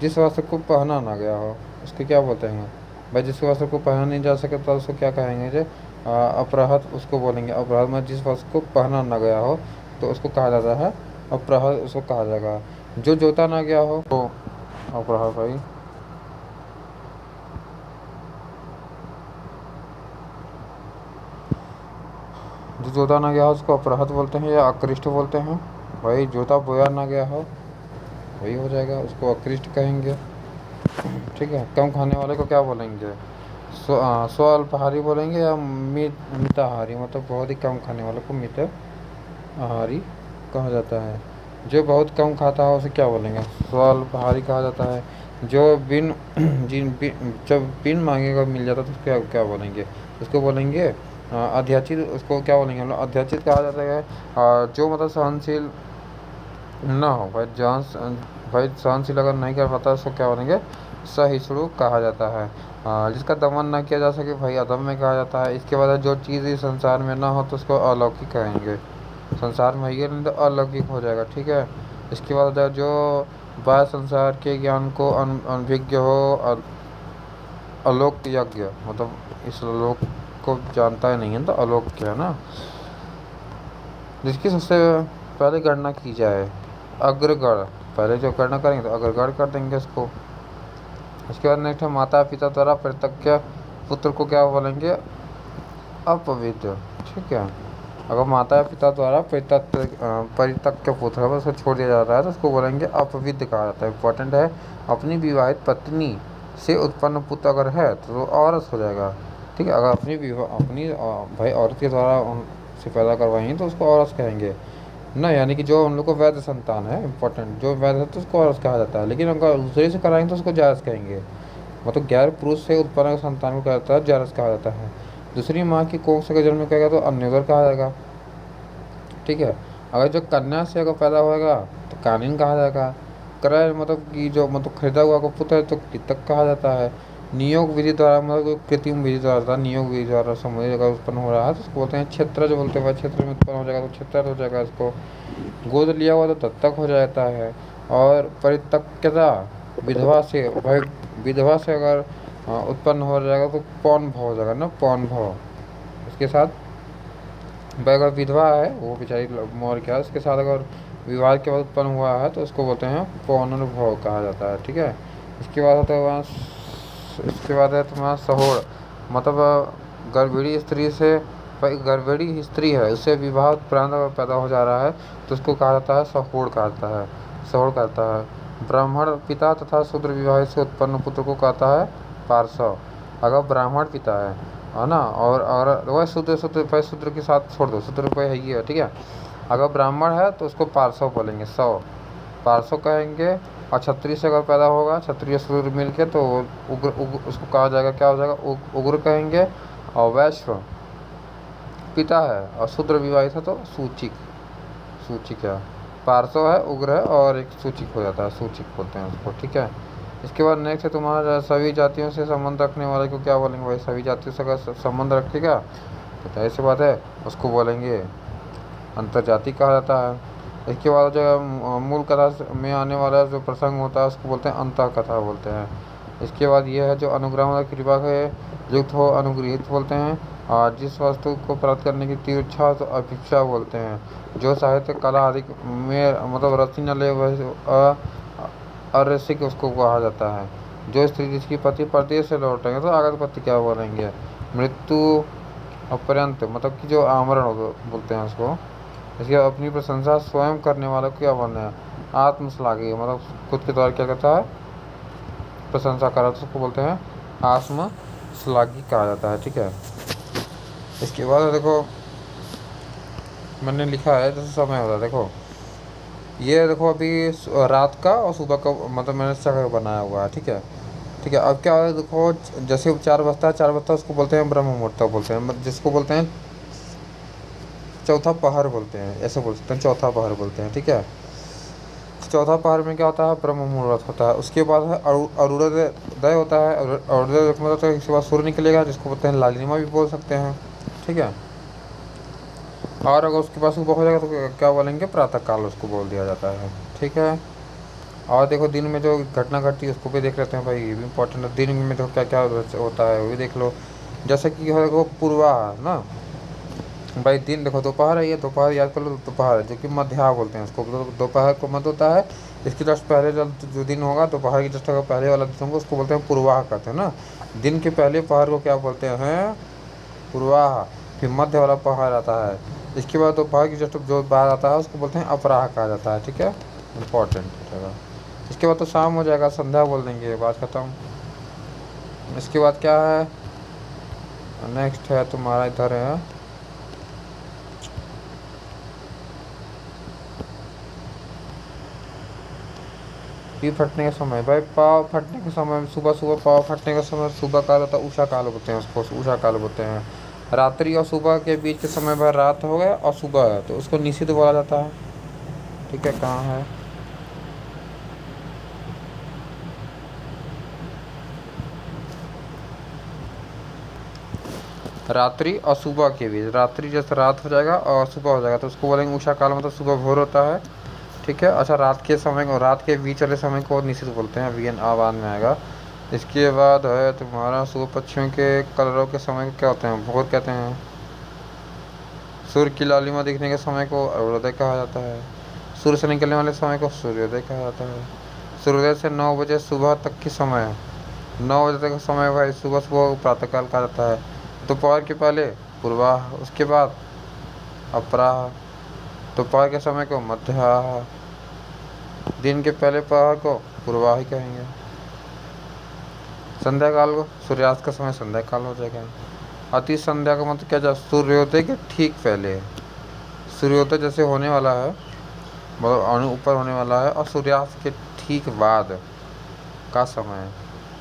जिस वस्त्र को पहना ना गया हो उसको क्या बोलते हैं भाई, जिस वस्त्र को पहना नहीं जा सके तो उसको क्या कहेंगे, जो अपराहत उसको बोलेंगे। अपराहत में जिस वस्त्र को पहना ना गया हो तो उसको कहा जाता है अपराहत, उसको कहा जाएगा। जो जोता ना गया हो तो अपराहत भाई। जो जोता ना गया हो उसको अपराहत बोलते हैं या अकृष्ट बोलते हैं। भाई जोता बोया ना गया हो वही हो जाएगा, उसको अकृष्ट कहेंगे। ठीक है। कम खाने वाले को क्या बोलेंगे, स्वल्पाहारी बोलेंगे या मिताहारी, मतलब बहुत ही कम खाने वाले को मिताहारी कहा जाता है। जो बहुत कम खाता है उसे क्या बोलेंगे, स्वल्पाहारी कहा जाता है। जो जब बिन मांगेगा मिल जाता तो क्या क्या बोलेंगे, उसको बोलेंगे अध्याचित। उसको क्या बोलेंगे हम लोग, अध्याचित कहा जाता है। जो मतलब सहनशील ना हो भाई, भाई सहनशील अगर नहीं कर पाता उसको क्या बोलेंगे, सहिष्णु कहा जाता है। जिसका दमन ना किया जा सके भाई अदम्य कहा जाता है। इसके बाद जो चीज़ इस संसार में ना हो तो उसको अलौकिक कहेंगे। संसार में है नहीं तो अलौकिक हो जाएगा। ठीक है। इसके बाद जो बाह्य संसार के ज्ञान को अनभिज्ञ हो, अलोक यज्ञ मतलब इस लोक को जानता है नहीं है तो अलोक है ना। जिसकी सबसे पहले गणना की जाए, अग्रगण। पहले जो गणना करेंगे तो अग्रगण कर देंगे उसको। इसके बाद नेक्स्ट है माता पिता द्वारा परित्यक्य पुत्र को क्या बोलेंगे, अपविद्ध। ठीक है। अगर माता पिता द्वारा परित्यक्य पुत्र है उसको छोड़ दिया जाता है तो उसको बोलेंगे अपविद्ध कहा जाता है। इंपॉर्टेंट है, अपनी विवाहित पत्नी से उत्पन्न पुत्र अगर है तो औरत हो जाएगा। ठीक है। अगर अपनी भाई औरत के द्वारा उनसे पैदा करवाई तो उसको औरत कहेंगे ना, यानी कि जो उन लोग को वैध संतान है। इंपॉर्टेंट, जो वैध है तो उसको औरत कहा जाता है, लेकिन अगर दूसरे से कराएंगे तो उसको जायज़ कहेंगे। मतलब गैर पुरुष से उत्पन्न संतान को क्या जाता है, जायज़ कहा जाता है। दूसरी माँ की कोख से जन्म करेगा तो अन्योदर कहा जाएगा। ठीक है। अगर जो कन्या से अगर पैदा होगा तो कालीन कहा जाएगा। क्रय मतलब कि जो मतलब खरीदा हुआ को पुत्र है तो कृतक कहा जाता है। नियोग विधि द्वारा मतलब कृत्रिम विधि द्वारा, नियोग विधि द्वारा समुद्र अगर उत्पन्न हो रहा है तो उसको बोलते हैं क्षेत्र। जो बोलते हैं क्षेत्र में उत्पन्न हो जाएगा तो क्षेत्र हो जाएगा। इसको गोद लिया हुआ तो दत्तक हो जाता है। और परित्यक्यता विधवा से भाई, विधवा से अगर उत्पन्न हो जाएगा तो पौन भाव हो जाएगा ना, पौन भाव। इसके साथ भाई अगर विधवा है वो बेचारी मोर क्या, उसके साथ अगर विवाह के बाद उत्पन्न हुआ है तो उसको बोलते हैं पौनर्भव कहा जाता है। ठीक है। इसके बाद होता है वहाँ, इसके बाद है तुम्हारा सहोड़, मतलब गर्भिणी स्त्री से, भाई गर्भिणी स्त्री है उससे विवाह उपरांत अगर पैदा हो जा रहा है तो उसको कहा जाता है सहोड़ कहता है, सहोड़ कहता है। ब्राह्मण पिता तथा शूद्र विवाह से उत्पन्न पुत्र को कहता है पार्श्व। अगर ब्राह्मण पिता है ना, और वह शूद्र शूद्र भाई शूद्र के साथ छोड़ दो, शूद्र भाई है ही है। ठीक है। अगर ब्राह्मण है तो उसको पार्श्व बोलेंगे, सौ पार्श्व कहेंगे। और क्षत्रिय से अगर पैदा होगा, क्षत्रिय शूद्र मिल के, तो उग्र उसको कहा जाएगा, क्या हो जाएगा, उग्र कहेंगे। और वैश्व पिता है और शूद्र विवाहित है तो सूचिक, सूचिक है। पार्श्व है, उग्र है, और एक सूचिक हो जाता है, सूचिक बोलते हैं उसको। ठीक है। इसके बाद नेक्स्ट है तुम्हारा सभी जातियों से संबंध रखने वाले को क्या बोलेंगे भाई, सभी जातियों से अगर संबंध रखेगा तो जाहिर सी बात है उसको बोलेंगे अंतर्जाति कहा जाता है। इसके बाद जो मूल कथा में आने वाला जो प्रसंग होता है उसको बोलते हैं अंतः कथा बोलते हैं। इसके बाद ये है जो अनुग्रह मतलब कृपा के युक्त हो, अनुगृहित बोलते हैं। और जिस वस्तु को प्राप्त करने की तीव्र इच्छा तो अभिक्षा बोलते हैं। जो साहित्य कला आदि में मतलब रति न ले वह अरसिक उसको कहा जाता है। जो स्त्री जिसकी पति परदेश से लौटेंगे तो आगत पति क्या बोलेंगे, मृत्यु अपर्यंत मतलब कि जो आमरण बोलते हैं उसको। इसके अपनी प्रशंसा स्वयं करने वाले को क्या बोलते हैं, आत्मश्लाघी, मतलब खुद के द्वारा क्या करता है प्रशंसा करा तो उसको बोलते हैं आत्मश्लाघी कहा जाता है। ठीक है। इसके बाद देखो मैंने लिखा है जैसे समय होता है, देखो ये देखो अभी रात का और सुबह का मतलब मैंने समय बनाया हुआ है। ठीक है। ठीक है। अब क्या है देखो, जैसे 4 बजता है, 4 बजता है उसको बोलते हैं ब्रह्म मुहूर्त बोलते हैं, जिसको बोलते हैं चौथा पहर बोलते हैं, ऐसे बोल सकते हैं चौथा पहर बोलते हैं। ठीक है। चौथा पहर में क्या होता है, ब्रह्म मुहूर्त होता है। उसके बाद है अरुणोदय होता है। अरुणोदय मतलब तो इसके बाद सूर्य निकलेगा जिसको बोलते हैं लालिमा भी बोल सकते हैं। ठीक है। और अगर उसके पास सुबह हो जाएगा तो क्या बोलेंगे, प्रातः काल उसको बोल दिया जाता है। ठीक है। और देखो दिन में जो घटना घटती है उसको भी देख लेते हैं भाई, ये भी इंपॉर्टेंट है। दिन में तो क्या क्या होता है वो भी देख लो। जैसे कि देखो पूर्वा ना भाई, दिन देखो दोपहर है, ये दोपहर याद कर लो, दोपहर है जो कि मध्याह्न बोलते हैं उसको, दोपहर को मध्य होता है। इसके जस्ट पहले जो दिन होगा दोपहर की जस्ट अगर पहले वाला दिन होगा उसको बोलते हैं पूर्वाह कहते हैं ना। दिन के पहले पहर को क्या बोलते हैं, पूर्वाह। फिर मध्य वाला पहर आता है। इसके बाद दोपहर की जस्ट जो बाद आता है उसको बोलते हैं अपराह कहा जाता है। ठीक है। इंपॉर्टेंट जगह। इसके बाद तो शाम हो जाएगा, संध्या बोल देंगे, बात खत्म। इसके बाद क्या है, नेक्स्ट है तुम्हारा इधर है पी फटने का समय। भाई पाव फटने के समय, सुबह सुबह पाव फटने का समय सुबह काल होता है, उषा काल बोलते हैं उसको, उषा काल बोलते हैं। रात्रि और सुबह के बीच के समय भाई रात हो गया और सुबह है तो उसको निषिद्ध बोला जाता है। ठीक है। कहाँ है, रात्रि और सुबह के बीच, रात्रि जैसे रात हो जाएगा और सुबह हो जाएगा तो उसको बोलेंगे उषा काल, मतलब सुबह भोर होता है। ठीक है। अच्छा, रात के समय को, रात के बीच वाले समय को निश्चित बोलते हैं, अभी आवाज में आएगा। इसके बाद है तुम्हारा सूर्य पक्षियों के कलरों के समय को क्या होते हैं, भोर कहते हैं। सूर्य की लालिमा दिखने के समय को अरुणोदय कहा जाता है। सूर्य से निकलने वाले समय को सूर्योदय कहा जाता है। सूर्योदय से 9 बजे सुबह तक की समय, 9 बजे तक का समय भाई सुबह सुबह प्रातःकाल कहा जाता है। दोपहर के पहले पूर्वाह, उसके बाद अपराह, दोपहर के समय को मध्याह्न, दिन के पहले पहर को पूर्वाह ही कहेंगे। संध्या काल को, सूर्यास्त का समय संध्या काल हो जाएगा। अति संध्या का मतलब क्या, सूर्योदय के ठीक पहले, सूर्योदय जैसे होने वाला है मतलब ऊपर होने वाला है और सूर्यास्त के ठीक बाद का समय,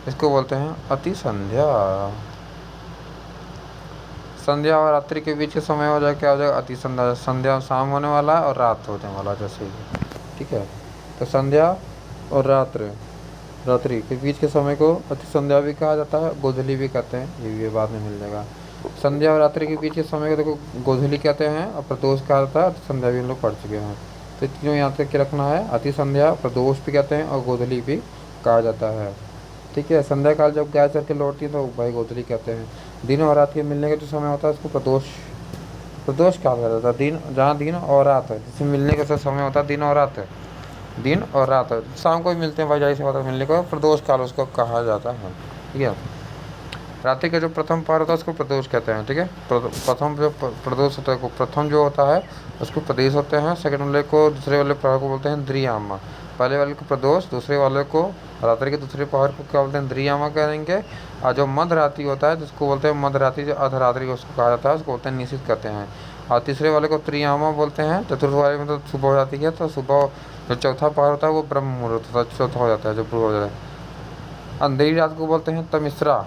इसको बोलते हैं अति संध्या। संध्या और रात्रि के बीच के समय हो जाए क्या हो जाएगा, अति संध्या। संध्या शाम होने वाला है और रात होने वाला है जैसे ही। ठीक है। तो संध्या और रात्रि के बीच के समय को अति संध्या भी कहा जाता है, गोधूली भी कहते हैं, ये भी बाद में मिल जाएगा। संध्या और रात्रि के बीच के समय को देखो गोधूली कहते हैं और प्रदोष कहा जाता है, अति संध्या भी हम लोग पढ़ चुके हैं। तो तीनों याद करके रखना है, अति संध्या, प्रदोष भी कहते हैं और गोधूली भी कहा जाता है। ठीक है। संध्या काल जब गाय चर के लौटती है तो भाई गोधूली कहते हैं। दिन और रात के मिलने का जो समय होता है उसको प्रदोष प्रदोष काल कहा जाता है। दिन, जहाँ दिन और रात है, जिससे मिलने का जो समय होता है दिन और रात है, दिन और रात है, शाम को भी मिलते हैं भाई, जाहिर सी बात है मिलने को प्रदोष काल उसको कहा जाता है। ठीक है। रात्रि का जो प्रथम पहर होता है उसको प्रदोष कहते हैं। ठीक है। प्रथम जो प्रदोष होता है, प्रथम जो होता है उसको प्रदेश होते हैं। सेकंड वाले को, दूसरे वाले पहर को बोलते हैं द्रियामा। पहले वाले को प्रदोष, दूसरे वाले को, रात्रि के दूसरे पहर को क्या बोलते हैं, द्रियामा कहेंगे। और जो मध्य रात्रि होता है जिसको बोलते हैं मध्य रात्रि, जो अर्धरात्रि उसको कहा जाता है, उसको बोलते हैं निश्चित कहते हैं। और तीसरे वाले को त्रियामा बोलते हैं। चतुर्थ वाले में तो सुबह हो जाती है, तो सुबह जो चौथा पहर होता है वो ब्रह्म मुहूर्त होता है, चौथा हो जाता है जो पूर्व हो जाता है। अंधेरी रात को बोलते हैं तमिश्रा।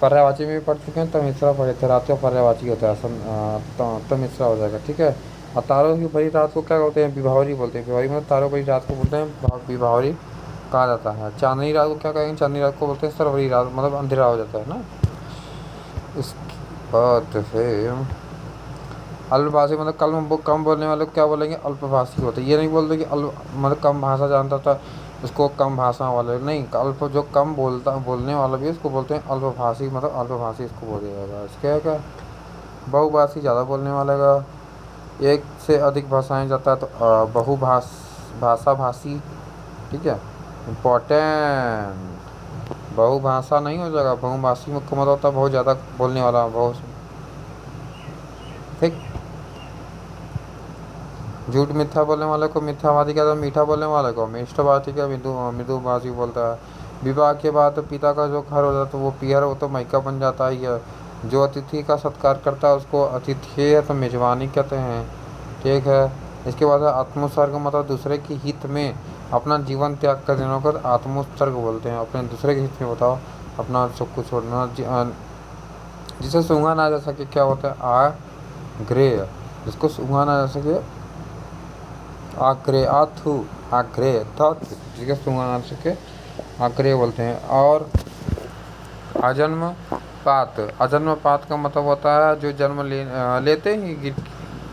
पर्यायवाची में भी पढ़ चुके हैं, तमिश्रा पढ़े थे, रात का पर्यायवाची होता है, तमिश्रा हो जाएगा। ठीक है। और तारों की भरी रात को क्या बोलते हैं, विभावरी बोलते हैं। विभावरी मतलब तारों भरी रात को बोलते हैं विभावरी कहा जाता है। चांदनी रात को क्या कहेंगे, चांदनी रात को बोलते हैं सरवरी रात, मतलब अंधेरा हो जाता है ना। उसके बाद फिर अल्पभाषी मतलब कम बोलने वाले को क्या बोलेंगे, अल्पभाषी होते हैं। ये नहीं बोलते कि मतलब कम भाषा जानता था उसको कम भाषा वाले, नहीं, अल्प जो कम बोलने वाला भी उसको बोलते हैं अल्पभाषी, मतलब अल्पभाषी इसको बोला जाएगा। इसके क्या, बहुभाषी ज़्यादा बोलने वाले का, एक से अधिक भाषाएं जाता है तो भाषा भाषी। ठीक है। इम्पोर्टेंट, बहुभाषा नहीं हो जाएगा, बहुभाषी मुख्य मतलब होता है बहुत ज़्यादा बोलने वाला, बहुत। ठीक। झूठ मिथ्या बोलने वाले को मिथ्यावादी कहता है, मीठा बोलने वाले को मिष्टभाषी का मृदुभाषी बोलता है। विवाह के बाद पिता का जो घर हो जाता है तो वो पियर, वो तो मायका बन जाता ही है। जो अतिथि का सत्कार करता है उसको अतिथेय तो मेजबानी कहते हैं। ठीक है। इसके बाद है आत्मोत्सर्ग, मतलब दूसरे के हित में अपना जीवन त्याग कर देने को आत्मोत्सर्ग बोलते हैं। अपने दूसरे के हित में बताओ अपना सब कुछ छोड़ना, जिसे सूंघा ना जा सके क्या होता है, आग्रेय। जिसको सूंघा ना जा सके आग्रेय, आथु आग्रेय, जिसके सूंघा ना जा सके आग्रेय बोलते हैं। और अजन्म पात, अजन्म पात का मतलब होता है जो जन्म लेते ही गिर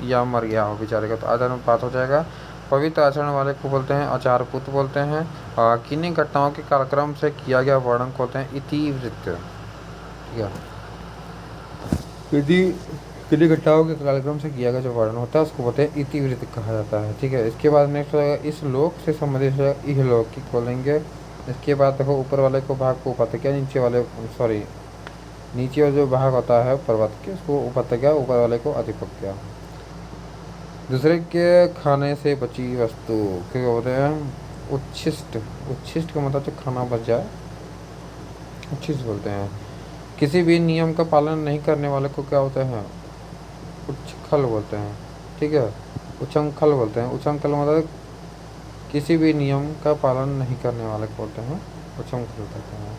या मर गया हो बेचारे का, तो अजन्म पात हो जाएगा। पवित्र आचरण वाले को बोलते हैं आचारपुत बोलते हैं। किन्हीं घटनाओं के कार्यक्रम से किया गया वर्णन को बोलते हैं इतिवृत्त। ठीक है। यदि किन्हीं घटनाओं के कार्यक्रम से किया गया जो वर्णन होता है उसको बोलते हैं इतिवृत्त कहा जाता है। ठीक है। इसके बाद नेक्स्ट हो जाएगा इस लोक से संबंधित हो जाएगा इहलौकिक बोलेंगे। इसके बाद देखो ऊपर वाले को भाग को उपत्यका, नीचे वाले सॉरी नीचे वाला जो भाग होता है पर्वत के उसको उपत्यका, ऊपर वाले को अधिपत्या। दूसरे के खाने से बची वस्तु क्या बोलते हैं, उच्छिष्ट। उच्छिष्ट का मतलब जो खाना बच जाए उच्छिष्ट बोलते हैं। किसी भी नियम का पालन नहीं करने वाले को क्या होते हैं, उच्छृंखल बोलते हैं। ठीक है। उच्छृंखल बोलते हैं। उच्छृंखल मतलब किसी भी नियम का पालन नहीं करने वाले को बोलते हैं उच्छृंखल कहते हैं।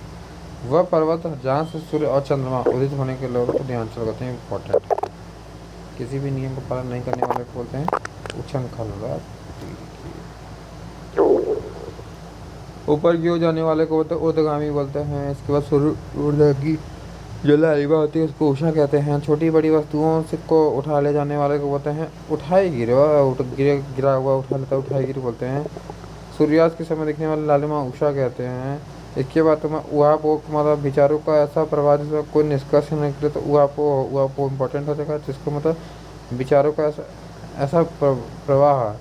वह पर्वत जहाँ से सूर्य और चंद्रमा उदित होने के लोगों को ध्यान से लगाते हैं, इम्पोर्टेंट। किसी भी नियम का पालन नहीं करने वाले को बोलते हैं उच्छृंखल। ऊपर की ओर जाने वाले को बोलते हैं ऊर्ध्वगामी बोलते हैं। इसके बाद सूर्य की जो लहरियाँ होती है उसको उषा कहते हैं। छोटी बड़ी वस्तुओं से को उठा ले जाने वाले को बोलते हैं उठाई गिरे, गिरा हुआ उठा लेता है उठाई गिर बोलते हैं। सूर्यास्त के समय दिखने वाले लालिमा उषा कहते हैं। इसके बाद तुम्हें उहापोह मतलब विचारों का ऐसा प्रभाव जिसमें कोई निष्कर्ष निकले तो उहापोह इम्पोर्टेंट हो जाएगा, जिसको मतलब विचारों का ऐसा प्रवाह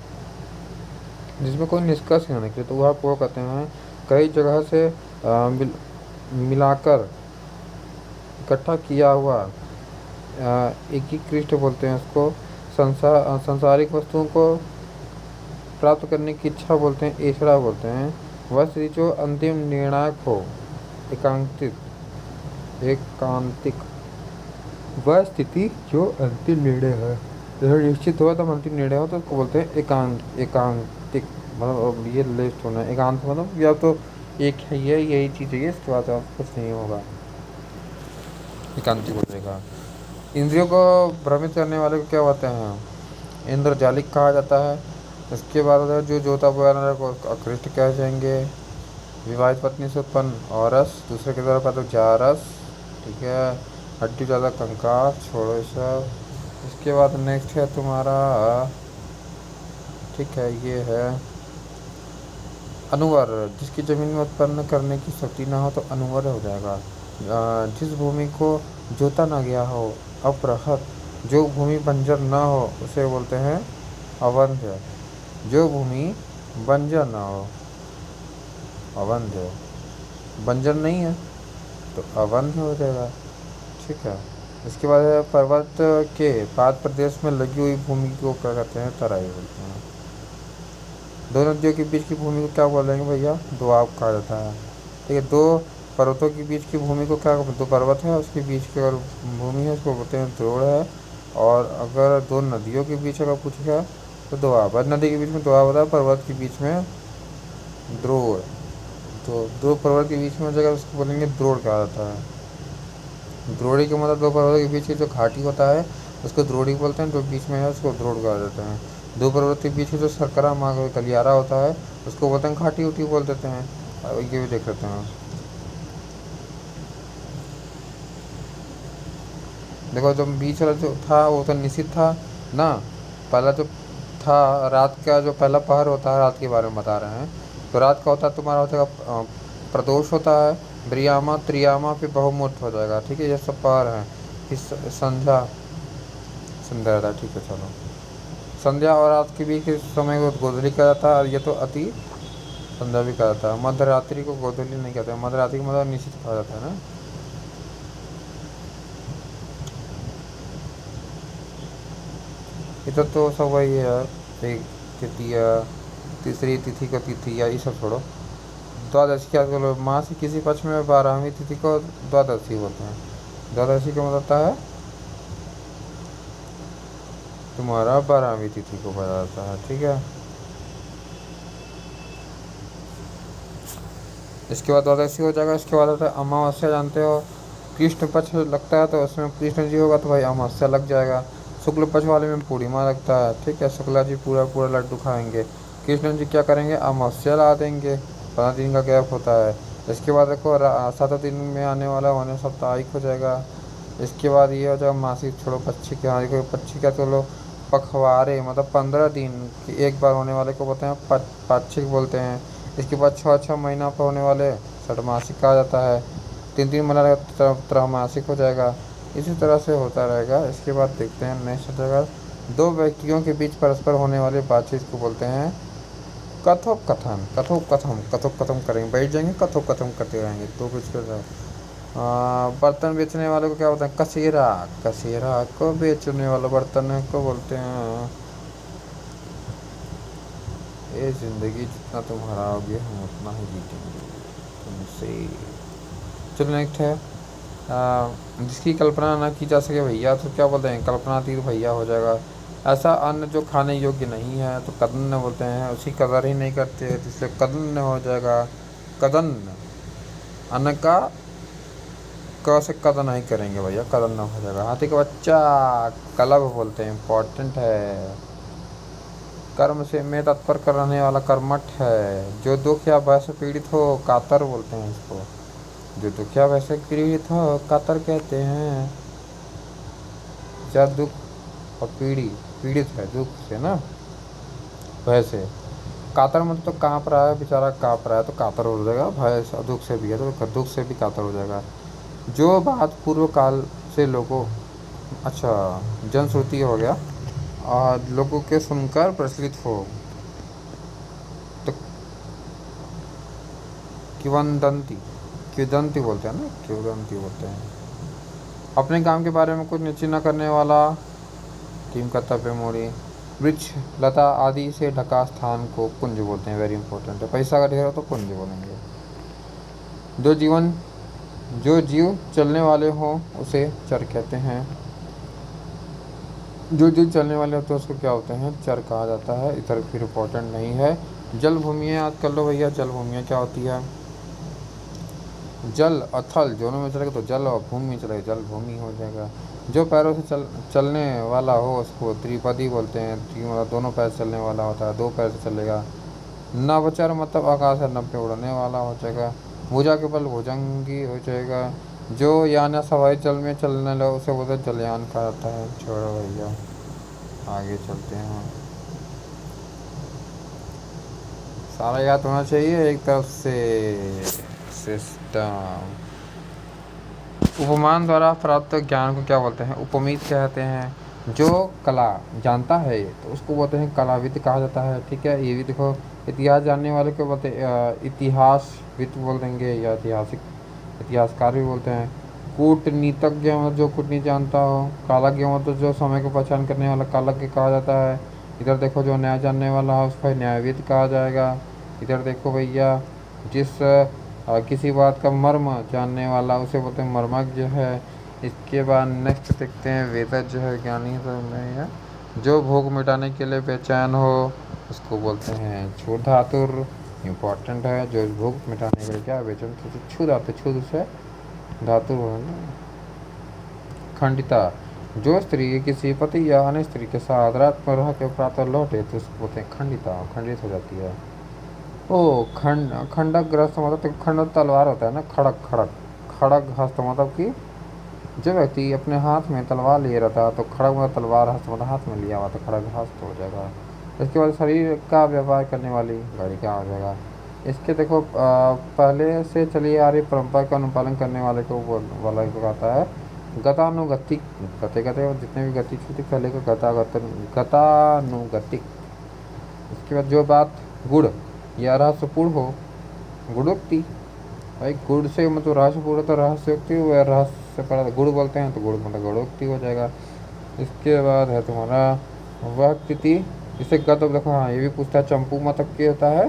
जिसमें कोई निष्कर्ष न निकले तो उहापोह कहते हैं। कई जगह से मिलाकर इकट्ठा किया हुआ एकीकृत बोलते हैं उसको। संसारिक वस्तुओं को प्राप्त करने की इच्छा बोलते हैं ऐषणा बोलते हैं। वह स्थिति जो अंतिम निर्णायक हो, एकांतिक। वह स्थिति जो अंतिम निर्णय है, जैसे निश्चित हुआ तब अंतिम निर्णय हो तो उसको बोलते हैं एकांतिक। मतलब ये लिस्ट होना है एकांत मतलब या तो एक है ये यही चीज़ है, इसके बाद आप कुछ नहीं होगा, एकांतिक बोलने का। इंद्रियों को भ्रमित करने वाले को क्या होते हैं, इंद्रजालिक कहा जाता है। इसके बाद जो जोता वगैरह को अकृष्ट कह जाएंगे। विवाहित पत्नी से उत्पन्न औरस, दूसरे के द्वारा पैदा जारस। ठीक है। हड्डी ज़्यादा कंकास, छोड़ो ये सब। इसके बाद नेक्स्ट है तुम्हारा, ठीक है, ये है अनुवर। जिसकी ज़मीन में उत्पन्न करने की शक्ति ना हो तो अनुवर हो जाएगा। जिस भूमि को जोता ना गया हो, अपरहत। जो भूमि बंजर न हो उसे बोलते हैं अवंध्य। जो भूमि बंजर न हो, अवंध्य। बंजर नहीं है तो अवंध्य हो जाएगा। ठीक है। इसके बाद है पर्वत के पाद प्रदेश में लगी हुई भूमि को क्या कहते हैं? तराई बोलते हैं। दो नदियों के बीच की भूमि को क्या बोलेंगे भैया? दोआब कहा जाता है। ठीक है। दो पर्वतों के बीच की भूमि को क्या, दो पर्वत है उसके बीच की अगर भूमि है उसको बोलते हैं द्रोण है। और अगर दो नदियों के बीच अगर पूछेगा तो दोआब। नदी के बीच में दोआब होता है, पर्वत के बीच में द्रोण। तो दो पर्वत के बीच में हो जाएगा उसको बोलेंगे द्रोण कहा जाता है। द्रोणी का मतलब दो पर्वतों के बीच की जो घाटी होता है उसको द्रोणी बोलते हैं, जो बीच में है उसको द्रोण कहा जाता है। दो पर्वत के बीच में जो सरकरा मार्ग गलियारा होता है उसको बोलते हैं घाटी उटी बोल देते हैं। ये भी देख लेते हैं। देखो जो बीच वाला जो था वो तो निश्चित था ना। पहला जो था रात का जो पहला पहर होता है, रात के बारे में बता रहे हैं। तो रात का होता है तुम्हारा हो जाएगा प्रदोष होता है, ब्रियामा त्रियामा फिर बहुमुठ हो जाएगा। ठीक है, ये सब पहर हैं। फिर संध्या, संध्या रहता है। ठीक है चलो। संध्या और रात के बीच के समय को गोधूली कहा जाता है, और ये तो अति संध्या भी कहा जाता है। मध्य रात्रि को गोधूली नहीं कहते हैं, मध्य रात्रि को मतलब निश्चित कहा जाता है ना। इधर तो सब वही है यार, एक तृतीया, तीसरी तिथि को तिथिया, ये सब छोड़ो। द्वादशी क्या बोलो? माह से किसी पक्ष में 12वीं तिथि को द्वादशी बोलते हैं। द्वादशी का मतलब होता है तुम्हारा 12वीं तिथि को बताया जाता है। ठीक है। इसके बाद द्वादशी हो जाएगा। इसके बाद होता है अमावस्या, जानते हो कृष्ण पक्ष लगता है तो उसमें कृष्ण जी होगा तो भाई अमावस्या लग जाएगा। शुक्ल पक्ष वाले में पूर्णिमा लगता है। ठीक है, शुक्ला जी पूरा पूरा लड्डू खाएंगे, कृष्ण जी क्या करेंगे? अमावस्या ला देंगे। 15 दिन का गैप होता है। इसके बाद देखो 7 दिन में आने वाला होने साप्ताहिक हो जाएगा। इसके बाद ये हो जाएगा मासिक, छोड़ो पक्षी के, हाँ देखो पक्षी का चलो पखवाड़े मतलब 15 दिन की एक बार होने वाले को बोलते हैं पाक्षिक बोलते हैं। इसके बाद 6-6 महीना पर होने वाले षटमासिक कहा जाता है। 3-3 महीना रहेगा त्रैमासिक हो जाएगा। इसी तरह से होता रहेगा। इसके बाद देखते हैं नेक्स्ट हो जाएगा दो व्यक्तियों के बीच परस्पर होने वाली बातचीत को बोलते हैं कथोपकथन। कथोपकथन करेंगे, बैठ जाएंगे कथोपकथन करते रहेंगे तो कुछ कर। बर्तन बेचने वाले को क्या बोलते हैं? कसेरा। कसेरा को बेचने वाला बर्तन को बोलते हैं। ये जिंदगी जितना तुम हराओगे हम उतना ही जीतेंगे तुमसे। चलो नेक्स्ट है जिसकी कल्पना ना की जा सके भैया तो क्या बोलते हैं? कल्पनातीत भैया हो जाएगा। ऐसा अन्न जो खाने योग्य नहीं है तो कदन्न बोलते हैं। उसकी कदर ही नहीं करते तो इसलिए कदन्न हो जाएगा। कदन्न, अन्न का क से कदर नहीं करेंगे भैया, कदर ना हो जाएगा। हाथी का बच्चा कलब बोलते हैं, इम्पोर्टेंट है। कर्म से में तत्पर कर रहने वाला कर्मठ है। जो दुख या भय से पीड़ित हो कातर बोलते हैं इसको। जो दुख या भय से पीड़ित हो कातर कहते हैं। जब दुख और पीड़ित है दुख से ना, भय से। कातर मतलब तो काँप रहा है बेचारा, काँप रहा है तो कातर हो जाएगा। भय दुख से भी है तो दुख से भी कातर हो जाएगा। जो बात पूर्व काल से लोगों, अच्छा जनश्रुति हो गया और लोगों के सुनकर प्रचलित हो तो किंवदंती, किंवदंती बोलते हैं ना, किंवदंती बोलते हैं। अपने काम के बारे में कुछ निश्चय न करने वाला टीम कर्तव्य मोड़ी। वृक्ष लता आदि से ढका स्थान को कुंज बोलते हैं, वेरी इंपॉर्टेंट है। पैसा का ढेर हो तो कुंज बोलेंगे। जो जीव चलने वाले हों उसे चर कहते हैं। जो जीव चलने वाले होते हैं उसको क्या होते हैं? चर कहा जाता है। इधर फिर इंपॉर्टेंट नहीं है। जल भूमियाँ याद कर लो भैया। जल भूमियाँ क्या होती है? जल और थल दोनों में चलेगा तो जल, और भूमि में चलेगा जल भूमि हो जाएगा। जो पैरों से चलने वाला हो उसको त्रिपदी बोलते हैं। मतलब दोनों पैर चलने वाला होता है, दो पैर से चलेगा। नभचर मतलब आकाश है, नभ पे उड़ने वाला हो जाएगा। भुजा के बल भुजंगी हो जाएगा। जो यान या सवारी जल में चलने लगे उसे बोलते जलयान कहा जाता है। छोड़ो भैया आगे चलते हैं। सारा याद होना चाहिए एक तरफ से सिस्टम। उपमान द्वारा प्राप्त ज्ञान को क्या बोलते हैं? उपमित कहते हैं। जो कला जानता है तो उसको बोलते हैं कलाविद कहा जाता है। ठीक है, ये भी देखो, इतिहास जानने वाले को बोलते इतिहासविद बोल देंगे या ऐतिहासिक इतिहासकार भी बोलते हैं। कूटनीतज्ञ मतलब जो कूटनीति जानता हो। कालज्ञ मतलब जो समय को पहचान करने वाला कालज्ञ कहा जाता है। इधर देखो, जो न्याय जानने वाला है उसको न्यायविद कहा जाएगा। इधर देखो भैया, जिस किसी बात का मर्म जानने वाला उसे बोलते हैं मर्मज्ञ है। इसके बाद नेक्स्ट देखते हैं, वेदज्ञ है, ज्ञानी तो नहीं है। जो भूख मिटाने के लिए बेचैन हो उसको बोलते हैं क्षुधातुर। इम्पोर्टेंट है, जो भूख मिटाने के लिए क्या बेचैन, तो क्षुधातुर, क्षुध से धातु है ना। खंडिता, जो स्त्री किसी पति या अन्य स्त्री के साथ रात में रह के प्रातः लौटे तो उसको बोलते हैं खंडिता, खंडित हो जाती है। ओ खंडक ग्रस्त मतलब, तो खंडक तलवार होता है ना, खड़क खड़क। खड़ग हस्त मतलब कि जो व्यक्ति अपने हाथ में तलवार लिए रहता है तो खड़ग मतलब तलवार, हस्त मतलब हाथ में लिया हुआ तो खड़ग हस्त हो जाएगा। इसके बाद शरीर का व्यापार करने वाली गाड़ी क्या हो जाएगा। इसके देखो, पहले से चली आ रही परंपरा का अनुपालन करने वाले को वाला को कहता है गतानुगतिक। गते गते जितने भी गति थी पहले का गतानुगतिक। इसके बाद जो बात गुड़ या रहस्यपूर्ण हो, गुणोक्ति। भाई गुड़ से मतलब रहस्यपूर्ण तो रहस्योक्ति, वह रहस्य पर गुड़ बोलते हैं तो गुड़ मतलब गुणोक्ति हो जाएगा। इसके बाद है तुम्हारा वह तिथि। इसे गत देखो, हाँ ये भी पूछता है, चंपू मतलब क्या होता है।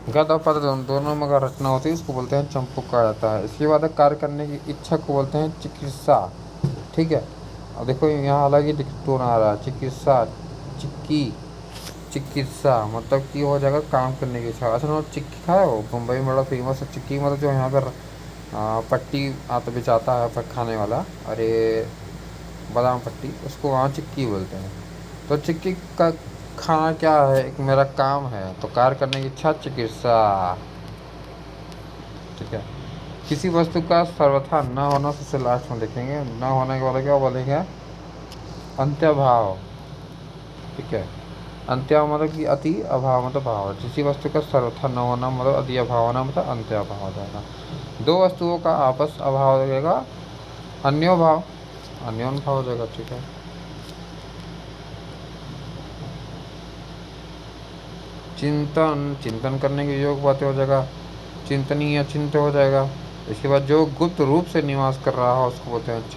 गद और पद दोनों में अगर रचना होती है उसको बोलते हैं चंपू कहा जाता है। इसके बाद कार्य करने की इच्छा को बोलते हैं चिकित्सा। ठीक है, अब देखो यहाँ अलग ही टोन आ रहा है, चिकित्सा, चिक्की, चिकित्सा मतलब कि हो जाएगा काम करने की इच्छा। असल में चिक्की खाए हो, मुंबई में बड़ा फेमस है चिक्की, मतलब जो यहाँ पर पट्टी आता बेचाता है पर खाने वाला, अरे बादाम पट्टी, उसको वहाँ चिक्की बोलते हैं। तो चिक्की का खाना क्या है, एक मेरा काम है, तो कार्य करने की इच्छा चिकित्सा। ठीक है, किसी वस्तु का सर्वथा न होना, सबसे लास्ट में देखेंगे, न होने के वाले क्या बोलेंगे अंत्यभाव। ठीक है, अंत्य मतलब कि अति, अभाव मतलब भाव। किसी वस्तु का सर्वथा न होना मतलब अति अभाव होना मतलब अंत्य अभाव हो जाएगा। दो वस्तुओं का आपस अभाव हो जाएगा अन्योभाव, अन्योन भाव हो जाएगा। ठीक है, चिंतन, चिंतन करने की योग बातें हो जाएगा, चिंतनीय चिंत हो जाएगा। इसके बाद जो गुप्त रूप से निवास कर रहा हो उसको बोलते हैं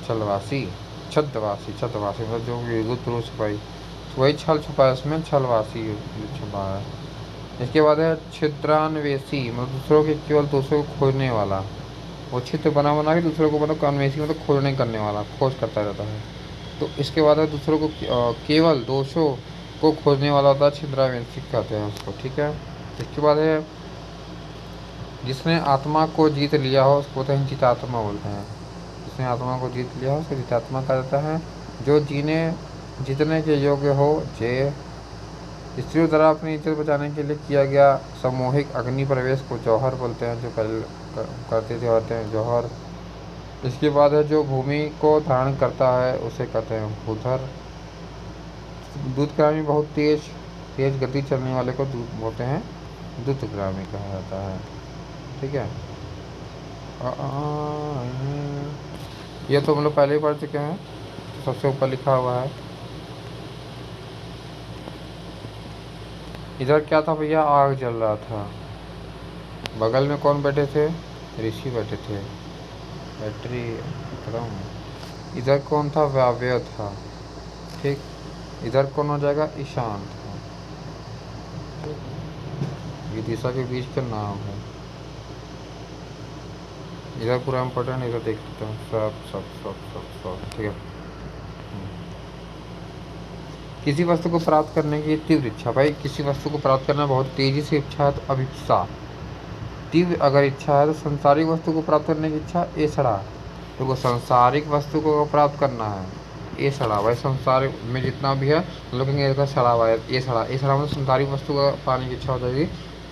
छलवासी, छद्मवासी। छद्मवासी मतलब जो गुप्त रूप से पाई, तो वही छल छुपा है, उसमें छलवासी छुपा है। इसके बाद है छिद्रान्वेषी, मतलब दूसरों के, केवल दूसरों को खोजने वाला। वो चित्र बना बना के दूसरों को मतलब अन्वेषी मतलब खोजने करने वाला, खोज करता रहता है। तो इसके बाद है दूसरों को केवल दोषों को खोजने वाला होता है, छिद्रान्वेषी कहते हैं उसको। ठीक है, इसके बाद है जिसने आत्मा को जीत लिया हो उसको बोलते हैं जितात्मा बोलते हैं। जिसने आत्मा को जीत लिया हो उसको जितात्मा कहा जाता है। जो जीतने के योग्य हो, जे स्त्रियों द्वारा अपनी इज्जत बचाने के लिए किया गया सामूहिक अग्नि प्रवेश को जौहर बोलते हैं, जो पहले करते थे होते हैं जौहर। इसके बाद है जो भूमि को धारण करता है उसे कहते हैं भूधर। दूतग्रामी बहुत तेज तेज गति चलने वाले को दूत बोलते हैं दूतग्रामी कहा जाता है। ठीक है, ये तो हम लोग पहले ही पढ़ चुके हैं, तो सबसे ऊपर लिखा हुआ है। इधर क्या था भैया, आग जल रहा था। बगल में कौन बैठे थे, ऋषि बैठे थे, बैटरी खत्म। इधर कौन था, वायव्य था। ठीक, इधर कौन हो जाएगा, ईशान था। ये दिशा के बीच का नाम है। इधर पूरा इम्पोर्टेंट, इधर देख सकते हैं सब सब सब सब सब। ठीक है, किसी वस्तु को प्राप्त करने की तीव्र इच्छा। भाई किसी वस्तु को प्राप्त करना बहुत तेजी से इच्छा है तो अभिप्सा। तीव्र अगर इच्छा है तो संसारिक वस्तु को प्राप्त करने की इच्छा एसड़ा। तो संसारिक वस्तु को प्राप्त करना है ए सड़ा। भाई संसार में जितना भी है लोग कहेंगे सड़ा हुआ है, ए सड़ा। ए सड़ा मतलब संसारिक वस्तु को पाने की इच्छा हो जाएगी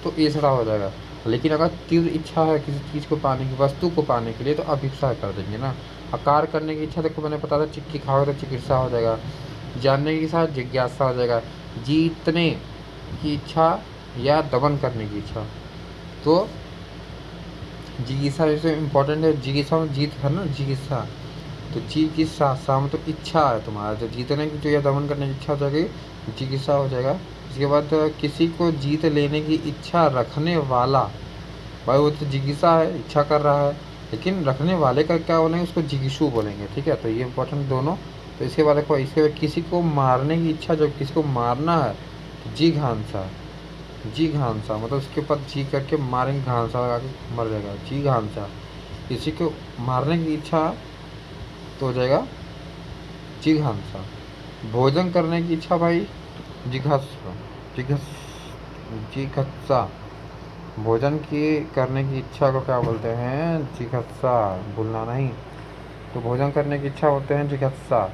तो ए सड़ा हो जाएगा। लेकिन अगर तीव्र इच्छा है किसी चीज़ को पाने की, वस्तु को पाने के लिए, तो अभिप्सा कर देंगे ना। आकार करने की इच्छा, देखो मैंने पता था चिक्की खाओगे तो चिकित्सा हो जाएगा। जानने की इच्छा जिज्ञासा हो जाएगा। जीतने की इच्छा या दमन करने की इच्छा, तो जिज्ञासा जैसे इम्पोर्टेंट है। जिज्ञासा में जीत है ना, जिज्ञासा तो जिज्ञासा सा मतलब इच्छा है तुम्हारा, जो जीतने की जो या दमन करने की इच्छा हो जाएगी, जिज्ञासा हो जाएगा। इसके बाद किसी को जीत लेने की इच्छा रखने वाला, भाई वो तो जिज्ञासा है, इच्छा कर रहा है, लेकिन रखने वाले का क्या बोलेंगे, उसको जिज्ञासु बोलेंगे। ठीक है, तो ये इंपॉर्टेंट दोनों। तो इसके बाद देखो, इसके बाद किसी को मारने की इच्छा, जब किसी को मारना है तो जिघांसा। जिघांसा मतलब उसके ऊपर जी करके मारेंगे, घांसा लगा के मर जाएगा, जिघांसा। किसी को मारने की इच्छा तो हो जाएगा जिघांसा। भोजन करने की इच्छा भाई जिघासा, जिघस जिघत्सा। भोजन की करने की इच्छा को क्या बोलते हैं, जिघत्सा, भूलना नहीं। तो भोजन करने की इच्छा होते हैं जिघत्सा।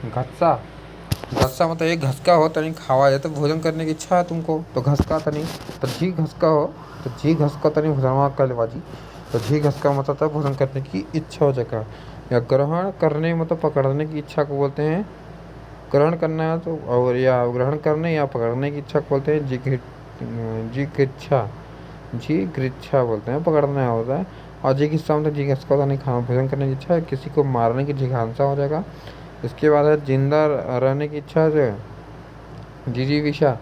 घत्सा, घस्सा मतलब एक घसका हो तनी खावा जाए, तो भोजन करने की इच्छा है तुमको तो घसका तनी, तो जी घसका हो तो जी घसका तनी भोजन कर ले बाजी। तो जी घसका मतलब था भोजन करने की इच्छा हो जाएगा। या ग्रहण करने मतलब पकड़ने की इच्छा को बोलते हैं, ग्रहण करना है तो, और या ग्रहण करने या पकड़ने की इच्छा को बोलते हैं जिघिच्छा। जिघृच्छा बोलते हैं, पकड़ना होता है। और जिघिच्छा मतलब जी घसका होता नहीं, खाना भोजन करने की इच्छा है। किसी को मारने की जिघांसा हो जाएगा। इसके बाद है जिंदा रहने की इच्छा है जिजीविषा।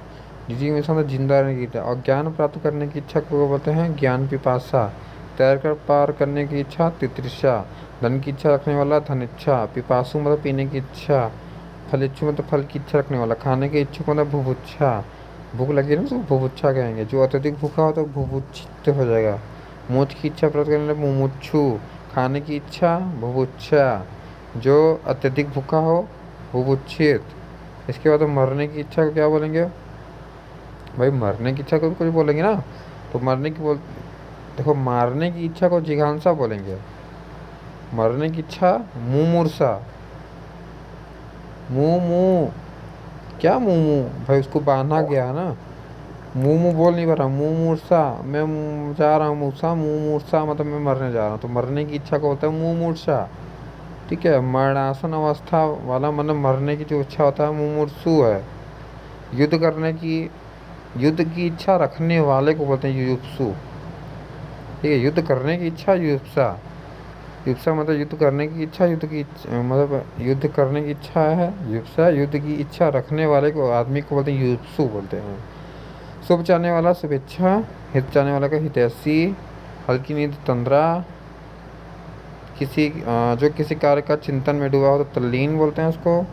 जिजीविषा मतलब जिंदा रहने की इच्छा। और ज्ञान प्राप्त करने की इच्छा को बोलते हैं ज्ञान पिपासा। तैर कर पार करने की इच्छा तितृषा। धन की इच्छा रखने वाला धन इच्छा। पिपासु मतलब पीने की इच्छा। फल इच्छु मतलब फल की इच्छा रखने वाला। खाने के इच्छुक मतलब भुभुच्छा। भूख लगी ना तो भुभुच्छा कहेंगे। जो अत्यधिक भूखा हो तो भुभुच्छित हो जाएगा। मोक्ष की इच्छा प्राप्त करने वाले मुमुक्षु। खाने की इच्छा भुभुच्छा। जो अत्यधिक भूखा हो बुभुक्षित। इसके बाद मरने की इच्छा को क्या बोलेंगे भाई, मरने की इच्छा को भी कुछ बोलेंगे ना, तो मरने की बोल, देखो मारने की इच्छा को जिघांसा बोलेंगे। मरने की इच्छा मुमूर्षा। मुंह मुंह क्या मुंह मुंह भाई, उसको बांधा गया है ना, मुंह मुंह बोल नहीं पा रहा, मुंह मूर्छा, मैं जा रहा हूँ मूर्छा, मुंह मूर्छा मतलब मैं मरने जा रहा हूँ, तो मरने की इच्छा को होता है मुंह मूर्छा। ठीक है, मरणासन अवस्था वाला मतलब मरने की जो इच्छा होता है मुमूर्षु है। युद्ध करने की, युद्ध की इच्छा रखने वाले को बोलते हैं युयुत्सु। ठीक है, युद्ध करने की इच्छा युयुत्सा। युयुत्सा मतलब युद्ध करने की इच्छा, युद्ध की मतलब युद्ध करने की इच्छा है युयुत्सा। युद्ध की इच्छा रखने वाले को, आदमी को बोलते हैं युयुत्सु बोलते हैं। शुभ चाहने वाला शुभेच्छा। हित चाहने वाला का हितैषी। हल्की नींद तंद्रा। किसी जो किसी कार्य का चिंतन में डूबा हो तो तल्लीन बोलते हैं उसको।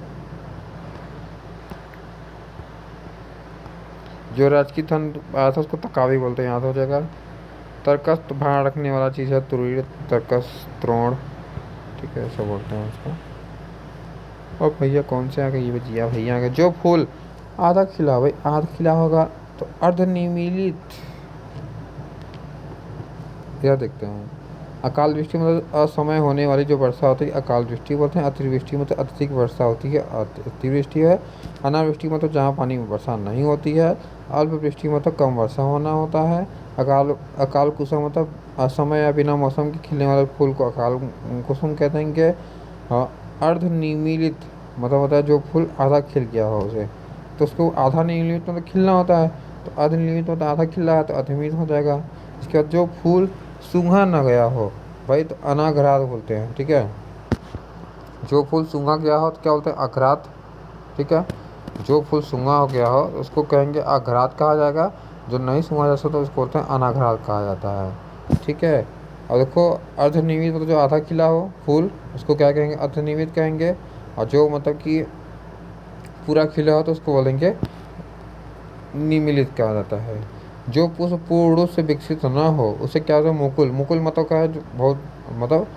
जो राजकीय धन आया था उसको तकावी बोलते हैं, याद हो जाएगा। तर्कस्थ भाण रखने वाला चीज़ है तुरीय, तर्कस, त्रोण। ठीक है, ऐसा बोलते हैं उसको। और भैया कौन से आ गए, ये भैया भैया आ गए। जो फूल आधा खिला, भाई आधा खिला होगा तो अर्धनिमीलित, यह देखते हैं। अकाल दृष्टि मतलब असमय होने वाली जो वर्षा होती है अकाल दृष्टि बोलते हैं। अतिवृष्टि मतलब अत्यधिक वर्षा होती है अतिवृष्टि है। अनावृष्टि मतलब जहाँ पानी वर्षा नहीं होती है। अल्पवृष्टि मतलब कम वर्षा होना होता है। अकाल अकाल कुसुम मतलब असमय या बिना मौसम के खिलने वाले फूल को अकाल कुसुम कहते हैं। अर्धनिमीलित मतलब होता है जो फूल आधा खिल गया हो उसे, तो उसको आधा नियमित मतलब खिलना होता है। तो अर्धनियमित मतलब आधा खिल रहा है तो अर्धनियमित हो जाएगा। इसके बाद जो फूल सूंघा ना गया हो भाई तो अनाघ्रात बोलते हैं। ठीक है, जो फूल सूंघा गया हो तो क्या बोलते हैं अघ्रात। ठीक है, जो फूल सूंघा हो गया हो तो उसको कहेंगे अघ्रात कहा जाएगा। जो नहीं सूंघा जा सकता तो उसको बोलते हैं अनाघ्रात कहा जाता है। ठीक है, और देखो अर्धनियमित मतलब जो आधा खिला हो फूल उसको क्या कहेंगे, अर्धनियमित कहेंगे। और जो मतलब कि पूरा खिला हो तो उसको बोलेंगे निमीलित कहा जाता है। जो पुष्प पूर्ण रूप से विकसित ना हो उसे क्या होता है मुकुल। मुकुल मतलब क्या है, जो बहुत मतलब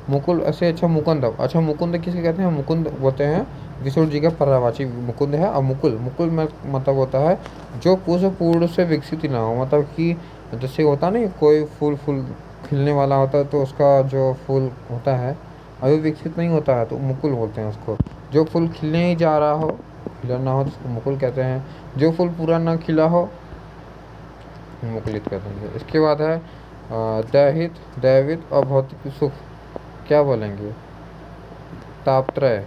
मुकुल ऐसे। अच्छा मुकुंद, अच्छा मुकुंद किसे कहते हैं, मुकुंद बोलते हैं विष्णु जी का पर्यायवाची मुकुंद है। और मुकुल, मुकुल में मतलब होता है जो पुष्प पूर्ण रूप से विकसित ही ना हो, मतलब कि जैसे होता नहीं कोई फूल फूल खिलने वाला होता है तो उसका जो फूल होता है अभी विकसित नहीं होता है तो मुकुल बोलते हैं उसको। जो फूल खिलने ही जा रहा हो, खिला ना हो तो उसको मुकुल कहते हैं। जो फूल पूरा ना खिला हो मुकुलित कर देंगे। इसके बाद है दैहित, दैवित और भौतिक सुख क्या बोलेंगे, तापत्रय।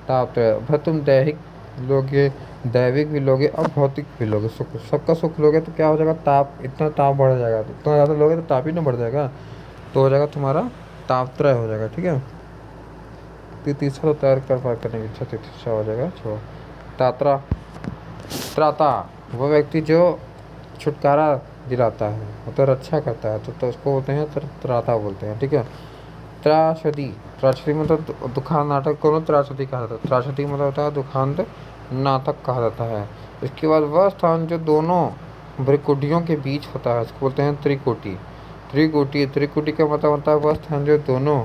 तापत्रय भाई तुम दैहिक लोगे, दैविक भी लोगे और भौतिक भी लोगे। सुख, सबका सुख लोगे तो क्या हो जाएगा, ताप, इतना ताप बढ़ जाएगा। तो इतना ज़्यादा लोगे तो ताप ही ना बढ़ जाएगा, तो हो जाएगा तुम्हारा तापत्रय हो जाएगा। ठीक है, तीसरा तो तैर कर पार करने की इच्छा, तीसरा हो जाएगा छोड़। तात्रा, त्राता, वो व्यक्ति जो छुटकारा दिलाता है, मतलब रक्षा करता है, तो उसको बोलते हैं त्राता बोलते हैं, ठीक है। त्रासदी, त्रासदी मतलब दुखांत नाटक को त्रासदी कहा जाता है। त्रासदी मतलब होता है दुखांत नाटक कहा जाता है। इसके बाद वह स्थान जो दोनों भ्रिकुटियों के बीच होता है उसको बोलते हैं त्रिकुटी। त्रिकुटी, त्रिकुटी का मतलब होता है वह स्थान जो दोनों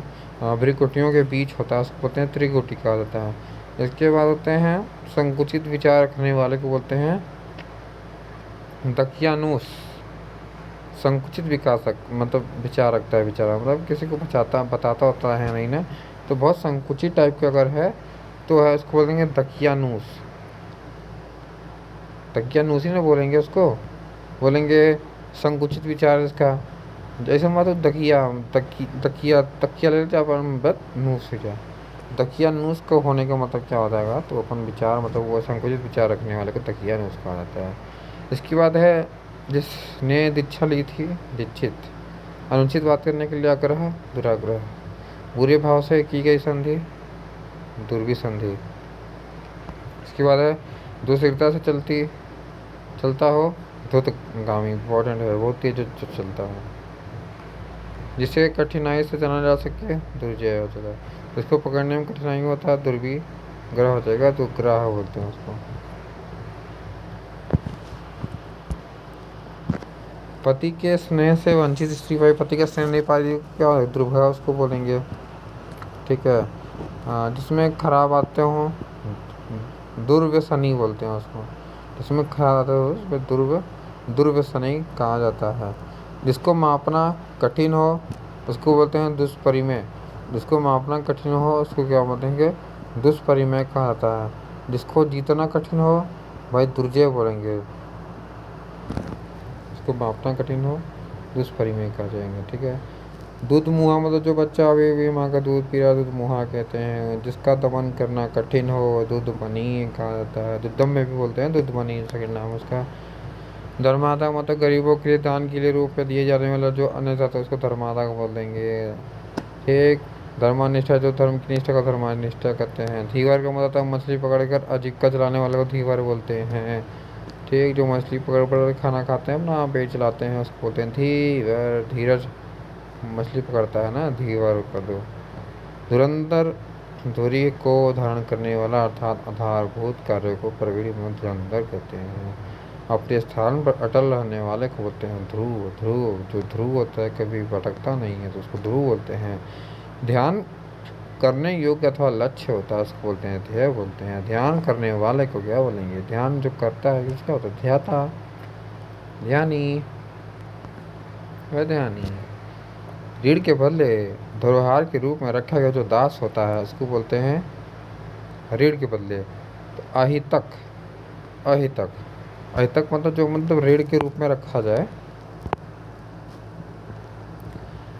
भ्रिकुटियों के बीच होता है उसको बोलते हैं त्रिकुटी कहा जाता है। इसके बाद होते हैं संकुचित विचार रखने वाले को बोलते हैं दकियानुस। संकुचित विकासक मतलब विचार रखता है, विचार मतलब किसी को बताता होता है नहीं ना, तो बहुत संकुचित टाइप का अगर है तो है उसको बोलेंगे दकियानुस। दकियानुस ही ना बोलेंगे उसको, बोलेंगे संकुचित विचार इसका। जैसे मतलब दकिया तकिया ले लेते अपन, बट नूस हो जाए। दकिया नूस को होने का मतलब क्या हो जाएगा, तो अपन विचार मतलब वो संकुचित विचार रखने वाले को दकिया नूस कहा जाता है। इसके बाद है जिसने दीक्षा ली थी दीक्षित। अनुचित बात करने के लिए आग्रह, दुराग्रह। बुरे भाव से की गई संधि, दुर्वी संधि। इसके बाद है दूसरीता से चलता हो द्रुतगामी, इम्पोर्टेंट है, बहुत तेज जो चलता है। जिसे कठिनाई से जाना जा सके, दुर्जय हो जाएगा। जिसको पकड़ने में कठिनाई होता है दुर्वी ग्रह हो जाएगा, तो ग्रह बोलते हैं उसको। पति के स्नेह से वंचित स्त्री, भाई पति का स्नेह नहीं पा रही क्या दुर्भगा उसको बोलेंगे, ठीक है। जिसमें खराब आते हों, दुर्व्यसनी बोलते हैं उसको। जिसमें खराब आते हो उसमें दुर्व्यसनी कहा जाता है। जिसको मापना कठिन हो उसको बोलते हैं दुष्परिमेय। जिसको मापना कठिन हो उसको क्या बोलते हैं, दुष्परिमेय कहा जाता है। जिसको जीतना कठिन हो भाई दुर्जय बोलेंगे। जिसको मापना कठिन हो दुष्परिमेय कहा जाएंगे, ठीक है। दूध मुहा मतलब जो बच्चा अभी माँ का दूध पी रहा है, दूध मुहा कहते हैं। जिसका दमन करना कठिन हो दूध मनी कहा जाता है। दुद्धम में भी बोलते हैं दूध मनी, सेकंड नाम उसका। धर्मादा मतलब गरीबों के लिए दान के लिए रूप में दिए जाने वाला जो अन्न जाता है उसको धर्मादा बोल देंगे, ठीक। धर्मानिष्ठा जो धर्म की निष्ठा का धर्मानिष्ठा कहते हैं। धीवर का मतलब मछली पकड़कर आजीविका चलाने वाले को धीवर बोलते हैं, ठीक। जो मछली पकड़ खाना खाते हैं अपना पेट चलाते हैं उसको बोलते हैं धीवर। धीरज मछली पकड़ता है ना, धीवर कर दो। धुरंधर धुरी को धारण करने वाला अर्थात आधारभूत कार्य को प्रवीण में धुरंधर कहते हैं। अपने स्थान पर अटल रहने वाले को बोलते हैं ध्रुव। ध्रुव जो ध्रुव होता है कभी भटकता नहीं है तो उसको ध्रुव बोलते हैं। ध्यान करने योग्य अथवा लक्ष्य होता है उसको बोलते हैं ध्येय बोलते हैं। ध्यान करने वाले को क्या बोलेंगे, ध्यान जो करता है किसका होता है, ध्याता, ध्यानी, वह ध्यानी। रीढ़ के बदले धरोहर के रूप में रखा गया जो दास होता है उसको बोलते हैं रीढ़ के बदले, तो अहितक। अहितक, अहितक मतलब जो मतलब रीढ़ के रूप में रखा जाए,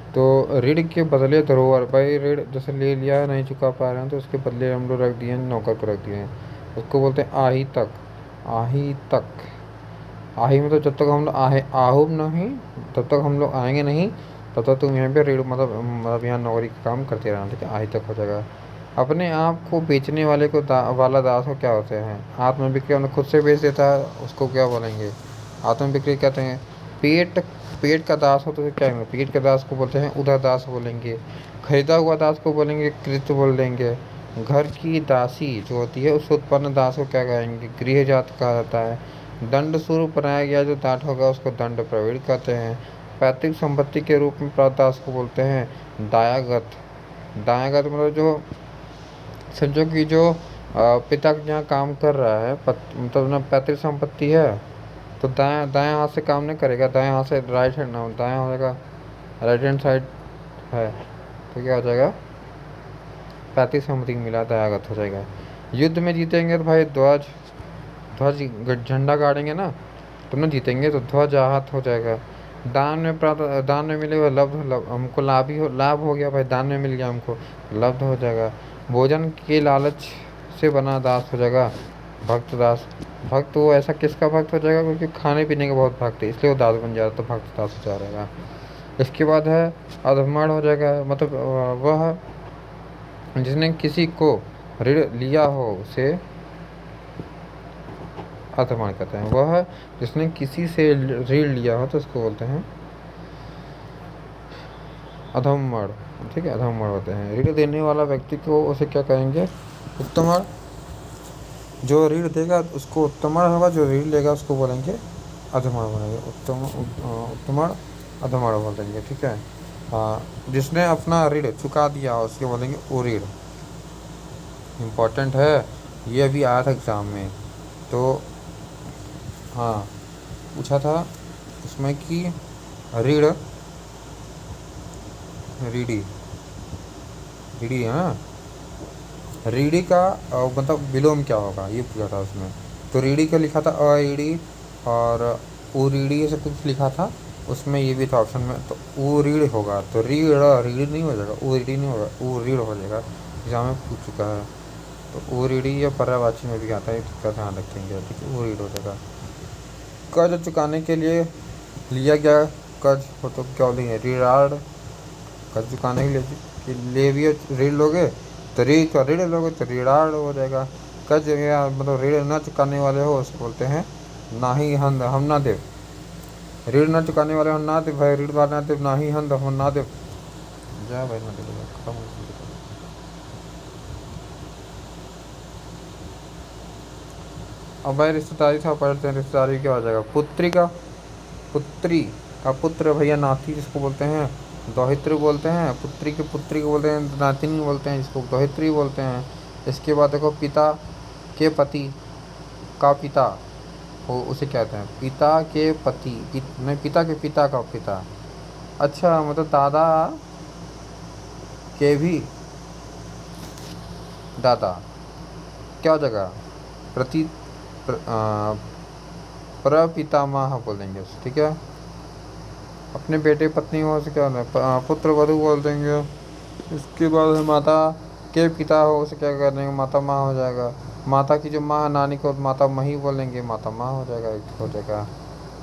तो ऋण के बदले धरोहर, भाई ऋण जैसे ले लिया नहीं चुका पा रहे हैं तो उसके बदले हम लोग रख दिए, नौकर को रख दिए, उसको बोलते हैं आही तक। आही तक, आही मतलब जब तक हम लोग आहूब नहीं तब तक हम लोग आएंगे नहीं, तब तक तुम यहाँ पे ऋण मतलब यहाँ नौकरी का काम करते रहना, ठीक है। आही तक हो जाएगा। अपने आप को बेचने वाले को वाला दास को क्या होते हैं, आत्म बिक्री मतलब खुद से बेच देता है उसको क्या बोलेंगे, आत्म बिक्री कहते हैं। पेट का दास हो तो क्या है, पेट के दास को बोलते हैं उदर दास बोलेंगे। खरीदा हुआ दास को बोलेंगे कृत बोल देंगे। घर की दासी जो होती है उस उत्पन्न दास को क्या कहेंगे, गृह जात कहा जाता है। दंड स्वरूप बनाया गया जो दाट होगा उसको दंड प्रवीण कहते हैं। पैतृक संपत्ति के रूप में प्राप्त दास को बोलते हैं दायागत। दायागत मतलब जो समझो कि जो पिता यहाँ काम कर रहा है मतलब ना पैतृक संपत्ति है, तो दाएं दाएं हाथ से काम नहीं करेगा, दाएं हाथ से राइट हैंड ना, दाएं हो जाएगा राइट हैंड साइड है, तो क्या हो जाएगा पैंतीस समथिंग मिला, दायागत हो जाएगा। युद्ध में जीतेंगे तो भाई ध्वज ध्वज झंडा गाड़ेंगे ना तो ना जीतेंगे, तो ध्वज आहत हो जाएगा। दान में मिलेगा लब्ध, हमको लाभ हो गया भाई, दान में मिल गया हमको, लब्ध हो जाएगा। भोजन के लालच से बना दास हो जाएगा भक्त दास। भक्त वो ऐसा किसका भक्त हो जाएगा, क्योंकि खाने पीने का बहुत भक्त है इसलिए वो दास बन जाता, तो भक्त दास हो जाएगा। इसके बाद है अधमड़ हो जाएगा, मतलब वह जिसने किसी को ऋण लिया हो उसे अधमण कहते हैं। वह जिसने किसी से ऋण लिया हो तो उसको बोलते हैं अधमण। ठीक है, अधमण होते हैं। ऋण देने वाला व्यक्ति को उसे क्या कहेंगे? उत्तमण। जो ऋण देगा उसको उत्तमण होगा, जो ऋण लेगा उसको बोलेंगे अधमण बोलेंगे। उत्तमण अधमण बोलेंगे। ठीक है। जिसने अपना ऋण चुका दिया उसके बोलेंगे उऋण। इम्पोर्टेंट है, ये अभी आया था एग्ज़ाम में। तो हाँ, पूछा था उसमें कि ऋण रीढ़ी रीढ़ी है ना, रीढ़ी का मतलब विलोम क्या होगा ये पूछा था उसमें। तो रीढ़ी का लिखा था अईढ़ी और उरीढ़ी ऐसे कुछ लिखा था उसमें, ये भी था ऑप्शन में। तो उरीढ़ होगा, तो रीढ़ नहीं हो जाएगा, उरीढ़ी नहीं होगा, उरीढ़ हो जाएगा। एग्जाम में पूछ चुका है। तो उरीढ़ी या पर्यायवाची में भी आता है, इसका ध्यान रखेंगे। ठीक है, उरीढ़ हो जाएगा। कर्ज चुकाने के लिए लिया गया कर्ज हो तो क्या बोलेंगे? ऋणाढ़। कर्ज चुकाने के लिए भी ऋण लोगे तो ऋण का ऋण लोगे तो ऋणाढ़ हो जाएगा। कर्ज या मतलब ऋण न चुकाने वाले हो उसको बोलते हैं नाही हंद हम ना देव। ऋण न चुकाने वाले हो ना देव भाई, ऋण वाला ना देव, नाही हंद हम ना देव। जा भाई ना देव, खत्म हो गया। अब भाई रिश्तेदारी था, पढ़ते हैं रिश्तेदारी क्या हो जाएगा? पुत्री का पुत्री का पुत्र भैया नाती जिसको बोलते हैं दोहित्र बोलते हैं। पुत्री की पुत्री को बोलते हैं नातिनी बोलते हैं, जिसको दोहित्री बोलते हैं। इसके बाद देखो पिता के पति का पिता हो उसे कहते हैं पिता के पति नहीं, पिता के पिता का पिता। अच्छा, मतलब दादा के भी दादा क्या हो जाएगा? प्रति प्रपितामह बोलेंगे। ठीक है। अपने बेटे पत्नी हो उसे क्या होता है? पुत्र वधु बोल देंगे। इसके बाद है माता के पिता हो उसे क्या कर देंगे? माता माँ हो जाएगा। माता की जो माँ है नानी को माता मही बोलेंगे, माता माँ हो जाएगा, एक हो जाएगा।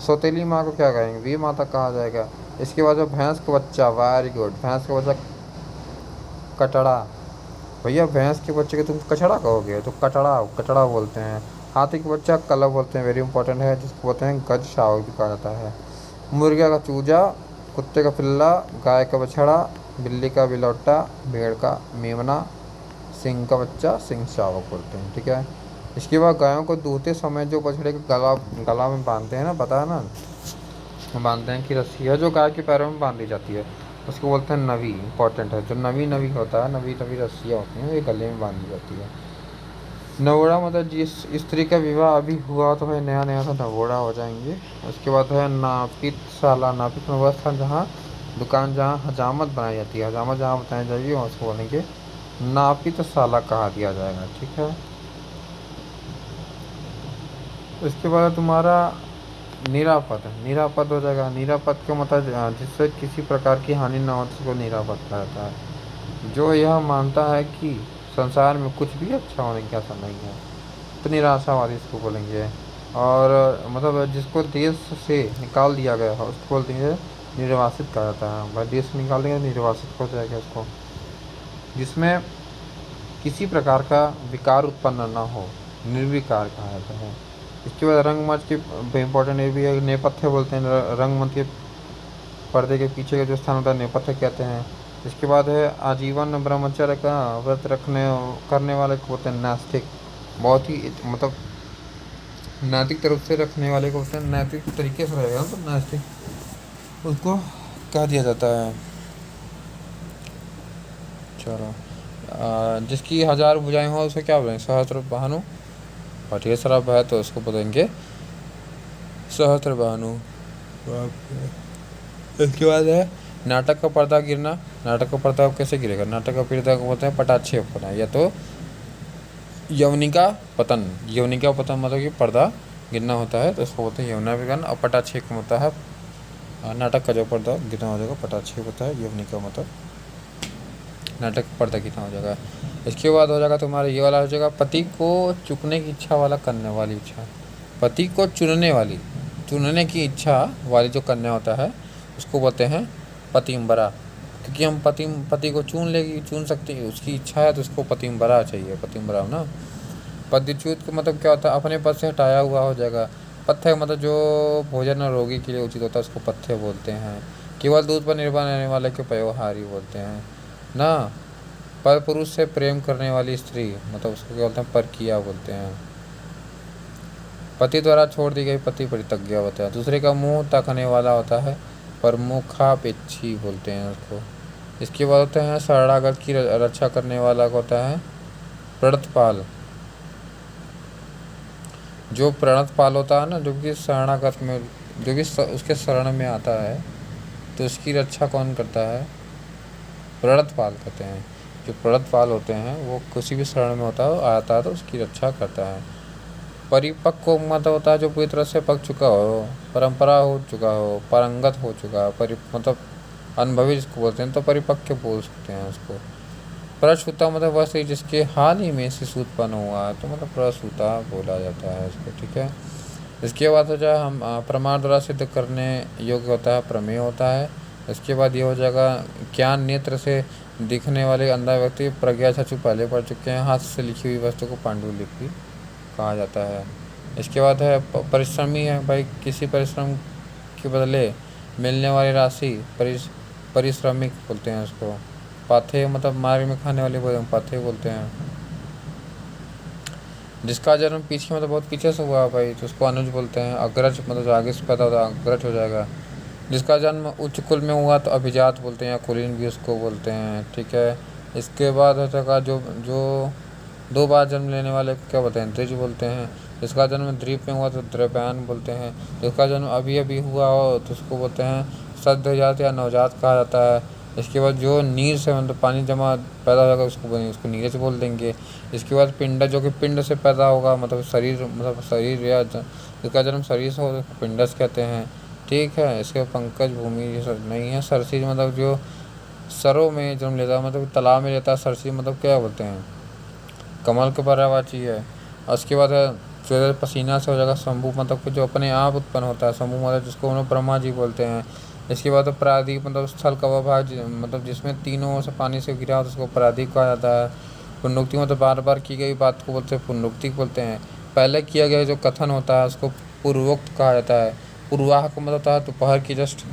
सौतेली माँ को क्या कहेंगे? वी माता कहा जाएगा। इसके बाद जो भैंस का बच्चा, वेरी गुड, भैंस का बच्चा कटड़ा। भैया भैंस के बच्चे को तुम कचड़ा कहोगे तो कटड़ा कचड़ा बोलते हैं। हाथी के बच्चा कला बोलते हैं, वेरी इंपॉर्टेंट है, जिसको बोलते हैं गज शावक भी कहा जाता है। मुर्गा का चूजा, कुत्ते का पिल्ला, गाय का बछड़ा, बिल्ली का बिलौटा, भेड़ का मेमना, सिंह का बच्चा सिंह शावक बोलते हैं। ठीक है। इसके बाद गायों को दूहते समय जो बछड़े के गला गला में बांधते हैं ना, पता है ना, बांधते हैं कि रस्सी है जो गाय के पैरों में बांधी जाती है, उसको बोलते हैं नवी। इंपॉर्टेंट है, जो नवी नवी होता है, नवी नवी रस्सियाँ होती हैं ये गले में बांधी जाती है। नवोड़ा मतलब जिस स्त्री का विवाह अभी हुआ तो है नया नया सा नवोड़ा हो जाएंगे। उसके बाद है नापितशाला। नापित में वह स्थान जहाँ दुकान जहाँ हजामत बनाई जाती है, हजामत जहाँ बताई जाएगी उसको बोलेंगे नापितशाला कहा दिया जाएगा। ठीक है। उसके बाद तुम्हारा निरापद है, निरापद हो जाएगा। निरापद का मतलब जिससे किसी प्रकार की हानि ना हो तो उसको निरापद कहा जाता है। जो यह मानता है कि संसार में कुछ भी अच्छा होने की आशा नहीं है तो निराशावादी इसको बोलेंगे। और मतलब जिसको देश से निकाल दिया गया है उसको बोलते हैं निर्वासित कहा जाता है। भाई देश से निकाल देंगे निर्वासित हो जाएगा उसको। जिसमें किसी प्रकार का विकार उत्पन्न न हो निर्विकार कहा जाता है। इसके बाद रंगमंच की इम्पोर्टेंट ये भी है, नेपथ्य बोलते हैं। रंगमंच के पर्दे के पीछे का जो स्थान होता है नेपथ्य कहते हैं। इसके बाद है आजीवन ब्रह्मचर्य का व्रत रखने करने वाले को बोलते हैं नास्तिक। बहुत ही मतलब नैतिक तरफ से रखने वाले को बोलते हैं, नैतिक तरीके से रहेगा तो नास्तिक उसको कह दिया जाता है। चलो, जिसकी 1000 भुजाएं हो उसे क्या बोलेंगे? सहस्त्र भानु। और ढेर सारा है तो उसको बोलेंगे सहस्त्र भानु। इसके बाद है नाटक का पर्दा गिरना। नाटक का पर्दा कैसे गिरेगा? नाटक का पर्दा को बोलते हैं पटाक्षेप होना, या तो यवनिका पतन। यवनिका पतन मतलब कि पर्दा गिरना होता है तो उसको बोलते हैं यमुना विज्ञान। और पटाक्षेप होता है नाटक का जो पर्दा गिरना हो जाएगा, पटाक्षेप होता है। यवनिका मतलब नाटक का पर्दा गिरना हो जाएगा। इसके बाद हो जाएगा तुम्हारा ये वाला हो जाएगा पति को चुनने की इच्छा वाला, करने वाली इच्छा। पति को चुनने की इच्छा वाली जो कन्या होता है उसको बोलते हैं पतिंबरा। क्योंकि हम पति पति को चुन सकते हैं, उसकी इच्छा है तो उसको पतिव्रता चाहिए, पतिव्रता ना। पदच्युत का मतलब क्या होता है, अपने पद से हटाया हुआ हो जाएगा। पथ्य मतलब जो भोजन और रोगी के लिए उचित होता है उसको पथ्य बोलते हैं। केवल दूध पर निर्भर रहने वाले को पयोहारी बोलते हैं ना। पर पुरुष से प्रेम करने वाली स्त्री मतलब उसको क्या बोलते हैं, परकिया बोलते हैं। पति द्वारा छोड़ दी गई पति परित्यज्ञा होता है। दूसरे का मुंह ताकने वाला होता है, पर मुखापेक्षी बोलते हैं उसको। इसके बाद होते हैं शरणागत की रक्षा करने वाला को होता है प्रणतपाल। जो प्रणतपाल होता है ना, जो कि शरणागत में, जो भी उसके शरण में आता है तो उसकी रक्षा कौन करता है, प्रणतपाल कहते हैं। जो प्रणतपाल होते हैं वो किसी भी शरण में होता है, आता है तो उसकी रक्षा करता है। परिपक्व मतलब होता है जो पूरी तरह से पक चुका हो, परंपरा हो चुका हो, पारंगत हो चुका हो, मतलब अनुभवी जिसको बोलते हैं, तो परिपक्व बोल सकते हैं उसको। प्रसूता मतलब वह स्त्री जिसके हाल ही में शिशु उत्पन्न हुआ है, तो मतलब प्रसूता बोला जाता है उसको, ठीक है। इसके बाद हो जाए हम प्रमाण द्वारा सिद्ध करने योग्य होता है, प्रमेय होता है। इसके बाद ये हो जाएगा ज्ञान नेत्र से दिखने वाले अंधा व्यक्ति, प्रज्ञा चक्षु पहले पढ़ चुके हैं। हाथ से लिखी हुई वस्तु को पांडुलिपि कहा जाता है। इसके बाद है परिश्रमी है भाई, किसी परिश्रम के बदले मिलने वाली राशि परिश्रमिक बोलते हैं उसको। पाथे मतलब मार्ग में खाने वाले भोजन पाथे बोलते हैं। जिसका जन्म पीछे मतलब बहुत पीछे से हुआ भाई तो उसको अनुज बोलते हैं। अग्रज मतलब जो आगे से पैदा होता है अग्रज हो जाएगा। जिसका जन्म उच्च कुल में हुआ तो अभिजात बोलते हैं, या कुलीन भी उसको बोलते हैं, ठीक है। इसके बाद हो जाएगा जो जो 2 बार जन्म लेने वाले को क्या बोलते हैं, द्विज बोलते हैं। जिसका जन्म द्वीप में हुआ तो द्रव्यान बोलते हैं। जिसका जन्म अभी अभी हुआ हो तो उसको बोलते हैं सद्योजात या नवजात कहा जाता है। इसके बाद जो नीर से मतलब पानी जमा पैदा होगा उसको नीरज बोल देंगे। इसके बाद पिंड जो कि पिंड से पैदा होगा मतलब शरीर या जिसका जन्म शरीर से हो तो पिंडस कहते हैं, ठीक है। इसके पंकज भूमि ये सब नहीं है। सरसी मतलब जो सरों में जन्म लेता है मतलब तालाब में रहता है। सरसी मतलब क्या बोलते हैं, कमल के पर्यायवाची है। और उसके बाद है सूर्य पसीना से हो जाएगा शंभु मतलब कि जो अपने आप उत्पन्न होता है। शंभु मतलब जिसको हम लोग ब्रह्मा जी बोलते हैं। इसके बाद प्रादीप मतलब स्थल का वह भाग मतलब जिसमें तीनों से पानी से घिरा हो तो उसको प्रादीप कहा जाता है। पुनरुक्ति मतलब बार बार की गई बात को बोलते हैं पुनरुक्ति बोलते हैं। पहले किया गया जो कथन होता है उसको पूर्वोक्त कहा जाता है। पूर्वाह को मतलब होता है दोपहर की जस्ट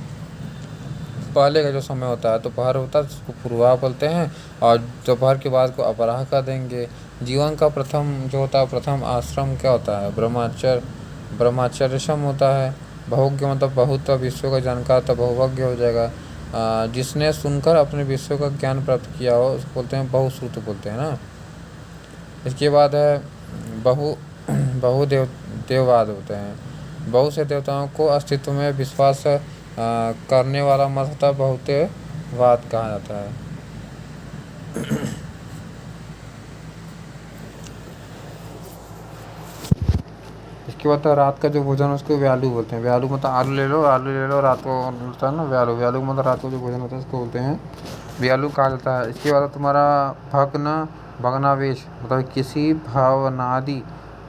पहले का जो समय होता है दोपहर होता है उसको पूर्वाह बोलते हैं। और दोपहर के बाद को अपराह कर देंगे। जीवन का प्रथम जो होता है प्रथम आश्रम क्या होता है, ब्रह्मचर्यम होता है। बहुज्ञ मतलब बहुत विश्व का जानकार तो बहुवज्ञ हो जाएगा। जिसने सुनकर अपने विश्व का ज्ञान प्राप्त किया हो उसको बोलते हैं बहुश्रुत बोलते हैं ना। इसके बाद है बहु देववाद होते हैं। बहुत से देवताओं को अस्तित्व में विश्वास करने वाला मत होता है बहुतेवाद कहा जाता है। इसके बाद रात का जो भोजन उसको व्यालू बोलते हैं। व्यालू मतलब आलू ले लो रात को होता है ना व्यालू। व्यालू मतलब रात को जो भोजन होता है उसको बोलते हैं व्यालू कहा जाता है। इसके बाद तुम्हारा भग्नावेश मतलब किसी भावनादि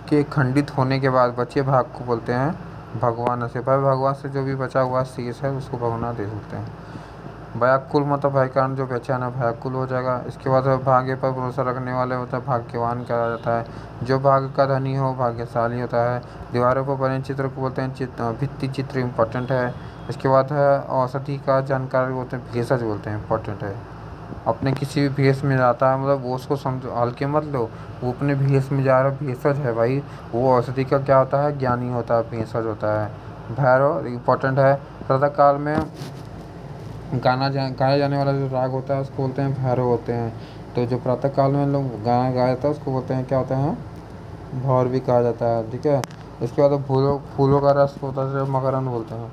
के खंडित होने के बाद बचे भाग को बोलते हैं भगवान से। भाई भगवान से जो भी बचा हुआ शेष है उसको भगवान दे सकते हैं। व्याकुल मतलब भाई कारण जो बेचैन है व्याकुल हो जाएगा। इसके बाद भाग्य पर भरोसा रखने वाले होता है भाग्यवान कहा जाता है। जो भाग्य का धनी हो भाग्यशाली होता है। दीवारों पर बने चित्र को बोलते हैं भित्ति चित्र इम्पोर्टेंट है। इसके बाद है औषधि का जानकार बोलते हैं भेषज बोलते हैं इम्पोर्टेंट है। अपने किसी भी भेष में जाता है मतलब वो उसको समझो हल्के मत लो, वो अपने भेष में जा रहा है भेषज है भाई। वो औषधि का क्या होता है ज्ञानी होता है भेषज होता है। भैरव इम्पोर्टेंट है। प्रातः काल में गाया जाने वाला जो राग होता है उसको बोलते हैं भैरव होते हैं। तो जो प्रातः काल में लोग गाना गाया जाता है उसको बोलते हैं क्या होता है भौर भी कहा जाता है, ठीक है। इसके बाद फूलों का रस होता है मकरंद बोलते हैं।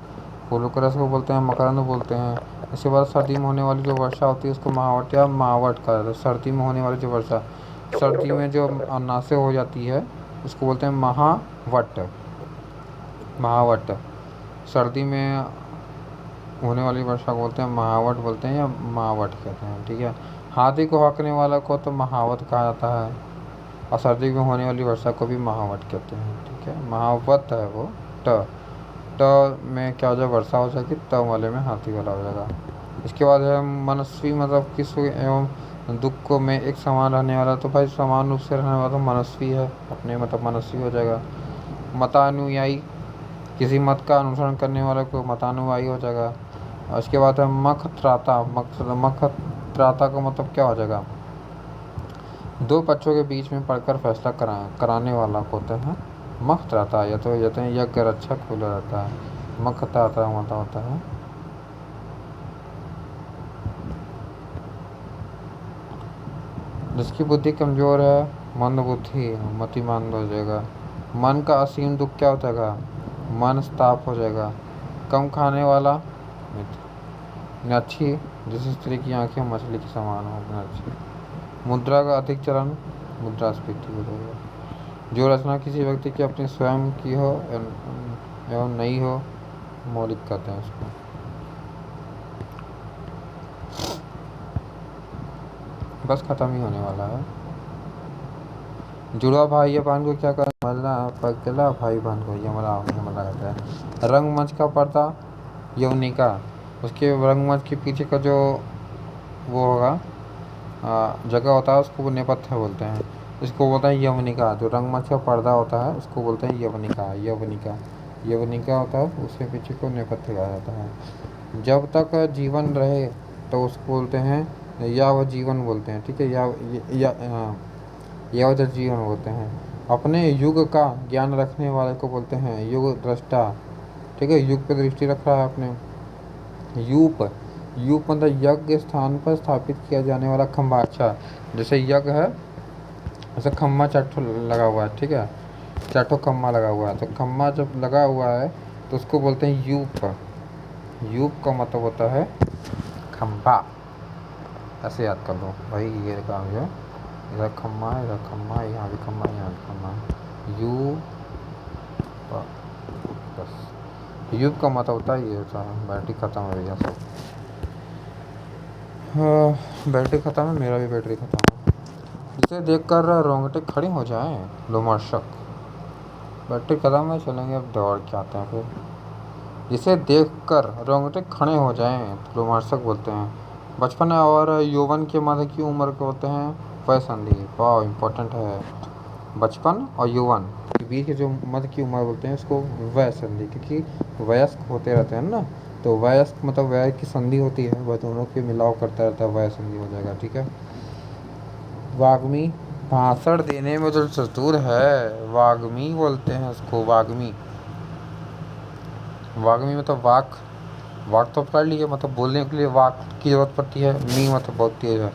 फूलों के रस को बोलते हैं मकरंद बोलते हैं। इसके बाद सर्दी में होने वाली जो वर्षा होती है उसको महावट या मावट कहा जाता है। सर्दी में होने वाली जो वर्षा सर्दी में जो अनासे हो जाती है उसको बोलते हैं महावट। सर्दी में होने वाली वर्षा को बोलते हैं महावट बोलते हैं या मावट कहते हैं, ठीक है। हाथी को हाँकने वाला को तो महावत कहा जाता है। और सर्दी में होने वाली वर्षा को भी महावट कहते हैं, ठीक है। महावत है वो ट में क्या हो जाए वर्षा हो जाएगी त वाले में हाथी वाला हो जाएगा। इसके बाद है मनस्वी, मतलब कि सुख एवं दुख को में एक समान रहने वाला। तो भाई समान रूप से रहने वाला तो मनस्वी है, अपने मतलब मनस्वी हो जाएगा। मतानुयायी, किसी मत का अनुसरण करने वाला को मतानुयायी हो जाएगा। और इसके बाद है मख त्राता। मख त्राता का मतलब क्या हो जाएगा? दो पक्षों के बीच में पढ़कर फैसला कराने वाला होते हैं मख त्राता। या तो यज्ञ रक्षक बोला जाता है। मख त्राता मतलब होता है जिसकी बुद्धि कमजोर है, मंद बुद्धि, मतिमंद हो जाएगा। मन का असीम दुख क्या हो जाएगा? मनस्ताप हो जाएगा। कम खाने वाला मित्र। अच्छी, जिस स्त्री की आंखें मछली के समान हो, अच्छी। मुद्रा का अधिक चलन, मुद्रास्फीति हो जाएगा। जो रचना किसी व्यक्ति की अपनी स्वयं की हो एवं नहीं हो, मौलिक कहते हैं उसको। बस खत्म ही होने वाला है। जुड़वा भाई या बहन को क्या कहते हैं? पगला भाई बहन को यमला कहते हैं। रंगमंच का पर्दा यवनिका, उसके रंगमंच के पीछे का जो वो होगा जगह होता है उसको नेपथ्य बोलते हैं। इसको बोलते हैं यवनिका। जो रंगमंच का पर्दा होता है उसको बोलते हैं यवनिका। यवनिका यवनिका होता है, उसके पीछे को नेपथ्य कहा जाता है। जब तक जीवन रहे तो उसको बोलते हैं यावत जीवन बोलते हैं, ठीक है। यावत जीवन बोलते हैं। अपने युग का ज्ञान रखने वाले को बोलते हैं युग दृष्टा, ठीक है। युग पे दृष्टि रख रहा है अपने। यूप, यूप मतलब यज्ञ स्थान पर स्थापित किया जाने वाला खंभा। अच्छा, जैसे यज्ञ है ऐसे खम्मा चार लगा हुआ है, ठीक है। चार खम्मा लगा हुआ है, तो खम्मा जब लगा हुआ है तो उसको बोलते हैं यूप। यूप का मतलब होता है खम्भा। ऐसे याद कर लो भाई, ये काम जो इधर खम्मा है, इधर खम्मा है, यहाँ भी खम्मा है, यहाँ भी खम्मा है। यू बस यूप का मतलब होता है ये होता है। बैटरी ख़त्म हो गया सब। हाँ, बैटरी ख़त्म है, मेरा भी बैटरी ख़त्म है। इसे देखकर रोंगटे खड़े हो जाएं, रोमांचक। बैटरी ख़त्म है, चलेंगे अब दौड़ के आते हैं फिर। जिसे देखकर रोंगटे खड़े हो जाएं, रोमांचक बोलते हैं। बचपन और यौवन के मध्य की उम्र को होते हैं वह संधि। बहुत इम्पोर्टेंट है। बचपन और यौवन के बीच के जो मध्य की उम्र बोलते हैं उसको वय संधि, क्योंकि वयस्क होते रहते हैं ना, तो वयस्क मतलब वय की संधि होती है, वह दोनों के मिलाव करता रहता है, वय संधि हो जाएगा, ठीक है। वाग्मी, भाषण देने में जो चतुर है, वाग्मी बोलते हैं उसको। वाग्मी, वाग्मी मतलब वाक। वाक तो पढ़ लिए, मतलब बोलने के लिए वाक की जरूरत पड़ती है। मी मतलब बहुत तेज है।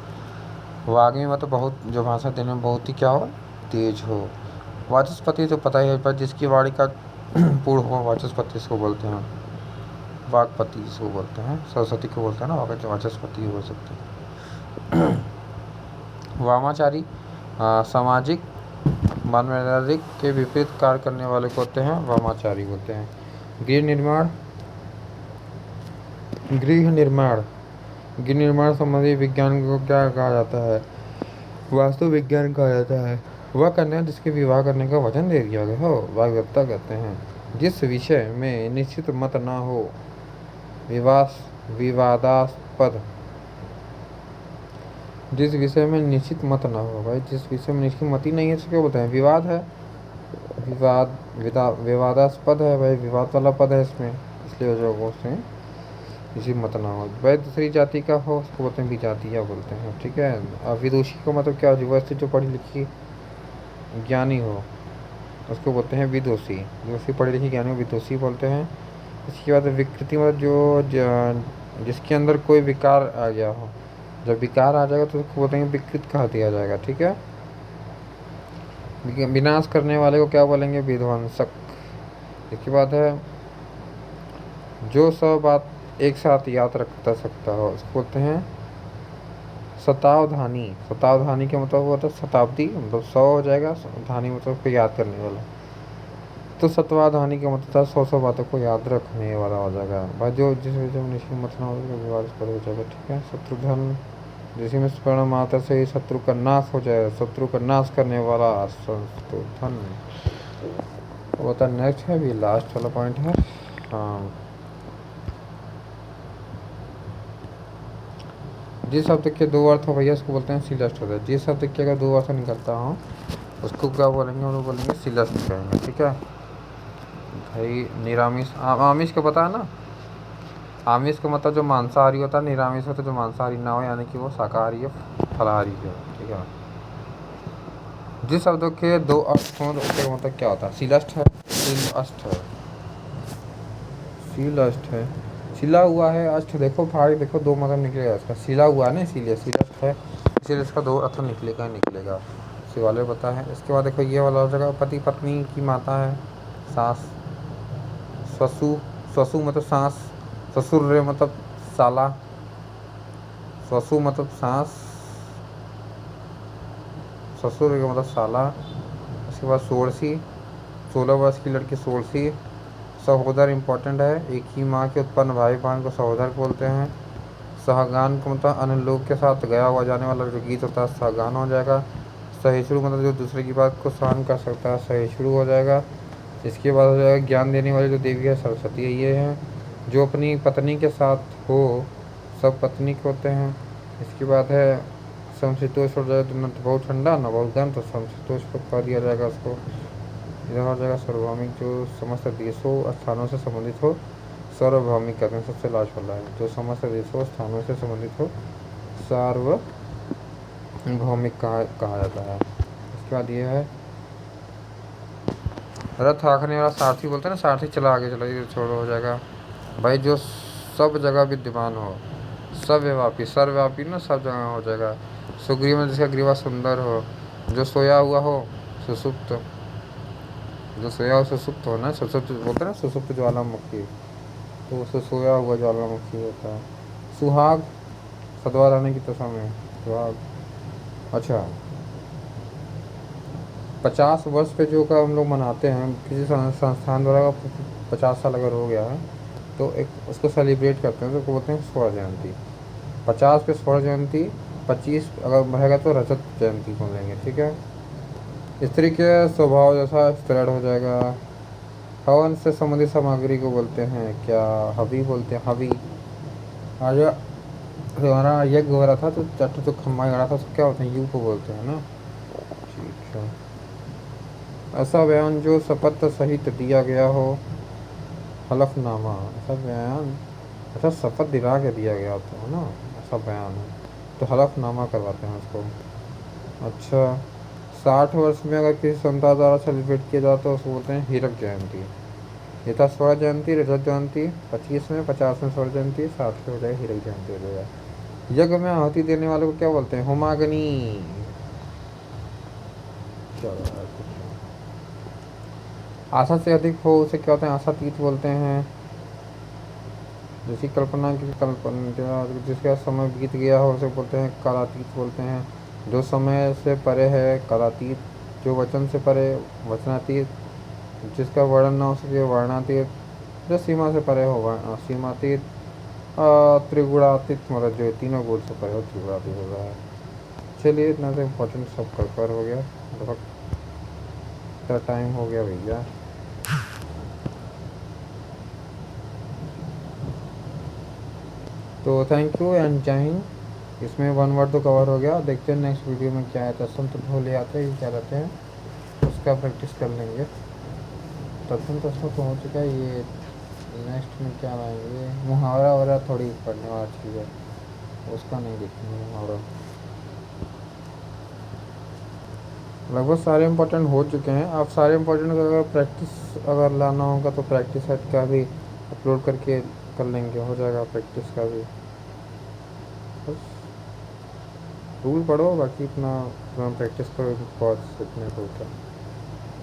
वाग्मी मतलब बहुत, जो भाषण देने में बहुत ही क्या हो, तेज हो। वाचस्पति तो पता ही है, पर जिसकी वाणी का पूर्ण हो, वाचस्पति इसको बोलते हैं। वाकपति इसको बोलते हैं, सरस्वती को बोलते हैं ना, वाचस्पति बोल सकते हैं। वामाचारी, सामाजिक मानवाधिक के विपरीत कार्य करने वाले को होते हैं वामाचारी होते हैं। गृह निर्माण, गृह निर्माण, गृह निर्माण संबंधी विज्ञान को क्या कहा जाता है? वास्तु विज्ञान कहा जाता है। वह कन्या जिसके विवाह करने का वचन दे दिया गया हो, वाग्दत्ता कहते हैं। जिस विषय में निश्चित मत न हो, विवादास्पद। जिस विषय में निश्चित मत ना हो, भाई जिस विषय में निश्चित मत ही नहीं है, क्या बोलते हैं? विवाद है, विवादास्पद है भाई, विवाद वाला पद है इसमें, इसलिए वजह से किसी मत ना हो। भाई दूसरी जाति का हो उसको बोलते हैं विजातीय बोलते हैं, ठीक है। अब विदुषी का मतलब क्या हो? वह जो पढ़ी लिखी ज्ञानी हो उसको बोलते हैं विदुषी। विदुषी पढ़ी लिखी ज्ञानी हो, विदुषी बोलते हैं। इसके बाद विकृति मतलब जिसके अंदर कोई विकार आ गया हो, जब विकार आ जाएगा तो उसको बोलते हैं विकृत कहा दिया जाएगा, ठीक है। विनाश करने वाले को क्या बोलेंगे? विध्वंसक। इसके बाद है जो सब बात एक साथ याद रखता सकता हो उसको बोलते हैं शतावधानी। शतावधानी का मतलब होता है शताब्दी, मतलब 100 हो जाएगा, धानी मतलब उसको याद करने वाला। तो शतवाधानी का मतलब था 100 बातों को याद रखने वाला हो जाएगा भाई। जो जिस वजह में निश्चित मत ना हो विवाद पर हो जाएगा, ठीक है। शत्रुघ्न, जिसमें में स्वर्ण माता से ही शत्रु का नाश हो जाए, शत्रु का नाश करने वाला शत्रुघ्न वो था। नेक्स्ट है, अभी लास्ट वाला पॉइंट है। हाँ, जिस शब्द के दो अर्थ हो भैया उसको बोलते हैं सीलस्ट होता है। जिस शब्द के अगर दो अर्थ निकलता हो उसको क्या बोलेंगे, हम लोग बोलेंगे सीलस्ट कहेंगे, ठीक है भाई। निरामिष आमिष को पता है ना, आमिष का मतलब जो मांसाहारी होता है, निरामिष होता है जो मांसाहारी ना हो, यानी कि वो शाकाहारी है, फलाहारी है, ठीक है। जिस शब्दों के दो अर्थ हों तो उसका मतलब क्या होता है, सीलस्ट है, सीलअष्ट है, सीलअष्ट है, सिला हुआ है, अष्ट देखो भाई, देखो दो मतलब निकलेगा इसका, सिला हुआ है ना इसीलिए सीलअष्ट है, इसीलिए इसका दो अर्थ निकलेगा ही निकलेगा, शिवालय पता है। इसके बाद देखो ये वाला जगह पति पत्नी की माता है, सास, ससु, ससु मतलब सास, ससुर रे मतलब साला, ससु मतलब सास, ससुर का मतलब साला। उसके बाद सोड़सी, 16 वर्ष की लड़की सोड़सी। सहोदर इम्पोर्टेंट है, एक ही माँ के उत्पन्न भाई बहन को सहोदर बोलते हैं। सहगान को मतलब अन्य लोग के साथ गया हुआ जाने वाला जो गीत होता है सहगान हो जाएगा। सहिष्णु मतलब जो दूसरे की बात को सहन कर सकता है, सहिष्णु हो जाएगा। इसके बाद हो जाएगा ज्ञान देने वाली जो देवी है सरस्वती, ये है। जो अपनी पत्नी के साथ हो सब पत्नी के होते हैं। इसके बाद है समशीतोष हो जाएगा, तो न तो बहुत ठंडा न बहुत गर्म, तो समशीतोष को कह दिया जाएगा उसको। इधर हो जाएगा सार्वभौमिक, जो समस्त देशों स्थानों से संबंधित हो, सार्वभौमिक कहते हैं, सबसे लास्ट वाला है, जो समस्त देशों स्थानों से संबंधित हो सार्वभौमिक कहा जाता है। इसके बाद ये है रथ हाँकने वाला सारथी बोलते हैं ना, सारथी चला आगे चला, ये छोड़ो हो जाएगा भाई, जो सब जगह विद्यमान हो, सर्वव्यापी, सर्वव्यापी ना सब जगह हो जाएगा। सुग्रीव में जिसका ग्रीवा सुंदर हो, जो सोया हुआ हो सुसुप्त, जो सोया हुआ सुसुप्त हो ना, सुसुप्त बोलते हैं ना, सुसुप्त ज्वालामुखी, तो उससे सोया हुआ ज्वालामुखी होता है। सुहाग सदवा रहने की दशा में सुहाग। अच्छा 50 वर्ष पे जो का हम लोग मनाते हैं किसी संस्थान द्वारा, 50 साल अगर हो गया है तो एक उसको सेलिब्रेट करते हैं, तो बोलते हैं स्वर्ण जयंती। 50 पे स्वर्ण जयंती, 25 अगर रहेगा तो रजत जयंती बोलेंगे, ठीक है। स्त्री के स्वभाव जैसा स्त्रीण हो जाएगा। हवन से संबंधित सामग्री को बोलते हैं क्या, हवि बोलते हैं, हवि। आज हमारा यज्ञ हो रहा था तो चट्टू जो खम्मा गड़ा था उसको क्या बोलते हैं, यू को बोलते हैं ना, ठीक है। ऐसा बयान जो शपथ सहित दिया गया हो, हलफनामा, ऐसा बयान, अच्छा शपथ दिला के दिया गया होता है ना, ऐसा बयान है तो हलफनामा करवाते हैं उसको। अच्छा 60 वर्ष में अगर किसी संतान द्वारा सेलिब्रेट किया जाता तो उसको बोलते हैं हीरक जयंती। ये था स्वर्ण जयंती, रजत जयंती 25 में, 50 में स्वर्ण जयंती, 60 में हो जाएगा हीरक जयंती हो जाएगा। यज्ञ में आहुति देने वाले को क्या बोलते हैं, होमाग्नि। चलो आशा से अधिक हो उसे क्या होते हैं, आशातीत बोलते हैं। जिसकी कल्पना की कल्पना जिसका समय बीत गया हो उसे बोलते हैं कालातीत बोलते हैं। जो समय से परे है कालातीत, जो वचन से परे वचनातीत, जिसका वर्णन ना हो सके वर्णातीत, जो सीमा से परे हो सीमातीत, त्रिगुणातीत मतलब जो तीनों गुण से परे हो त्रिगुणातीत हो रहा है। चलिए इतना तो इम्पोर्टेंट सब कर हो गया, लगभग इतना टाइम हो गया भैया। तो थैंक यू एंड जय हिंद। इसमें 1 वर्ड तो कवर हो गया, देखते हैं नेक्स्ट वीडियो में क्या है। तत्सम तो भूल आते हैं क्या रहते हैं, उसका प्रैक्टिस कर लेंगे। तत्सम तो हो चुका है, ये नेक्स्ट में क्या लाएंगे, मुहावरा वगैरह थोड़ी पढ़ने वाला चीज़ है, उसका नहीं देखेंगे मुहावरा। लगभग सारे इंपॉर्टेंट हो चुके हैं। आप सारे इंपॉर्टेंट अगर प्रैक्टिस अगर लाना होगा तो प्रैक्टिस सेट का भी अपलोड करके कर लेंगे, हो जाएगा प्रैक्टिस का भी। बस रूल पढ़ो, बाकी इतना प्रैक्टिस करो, बहुत सीखने को होता है।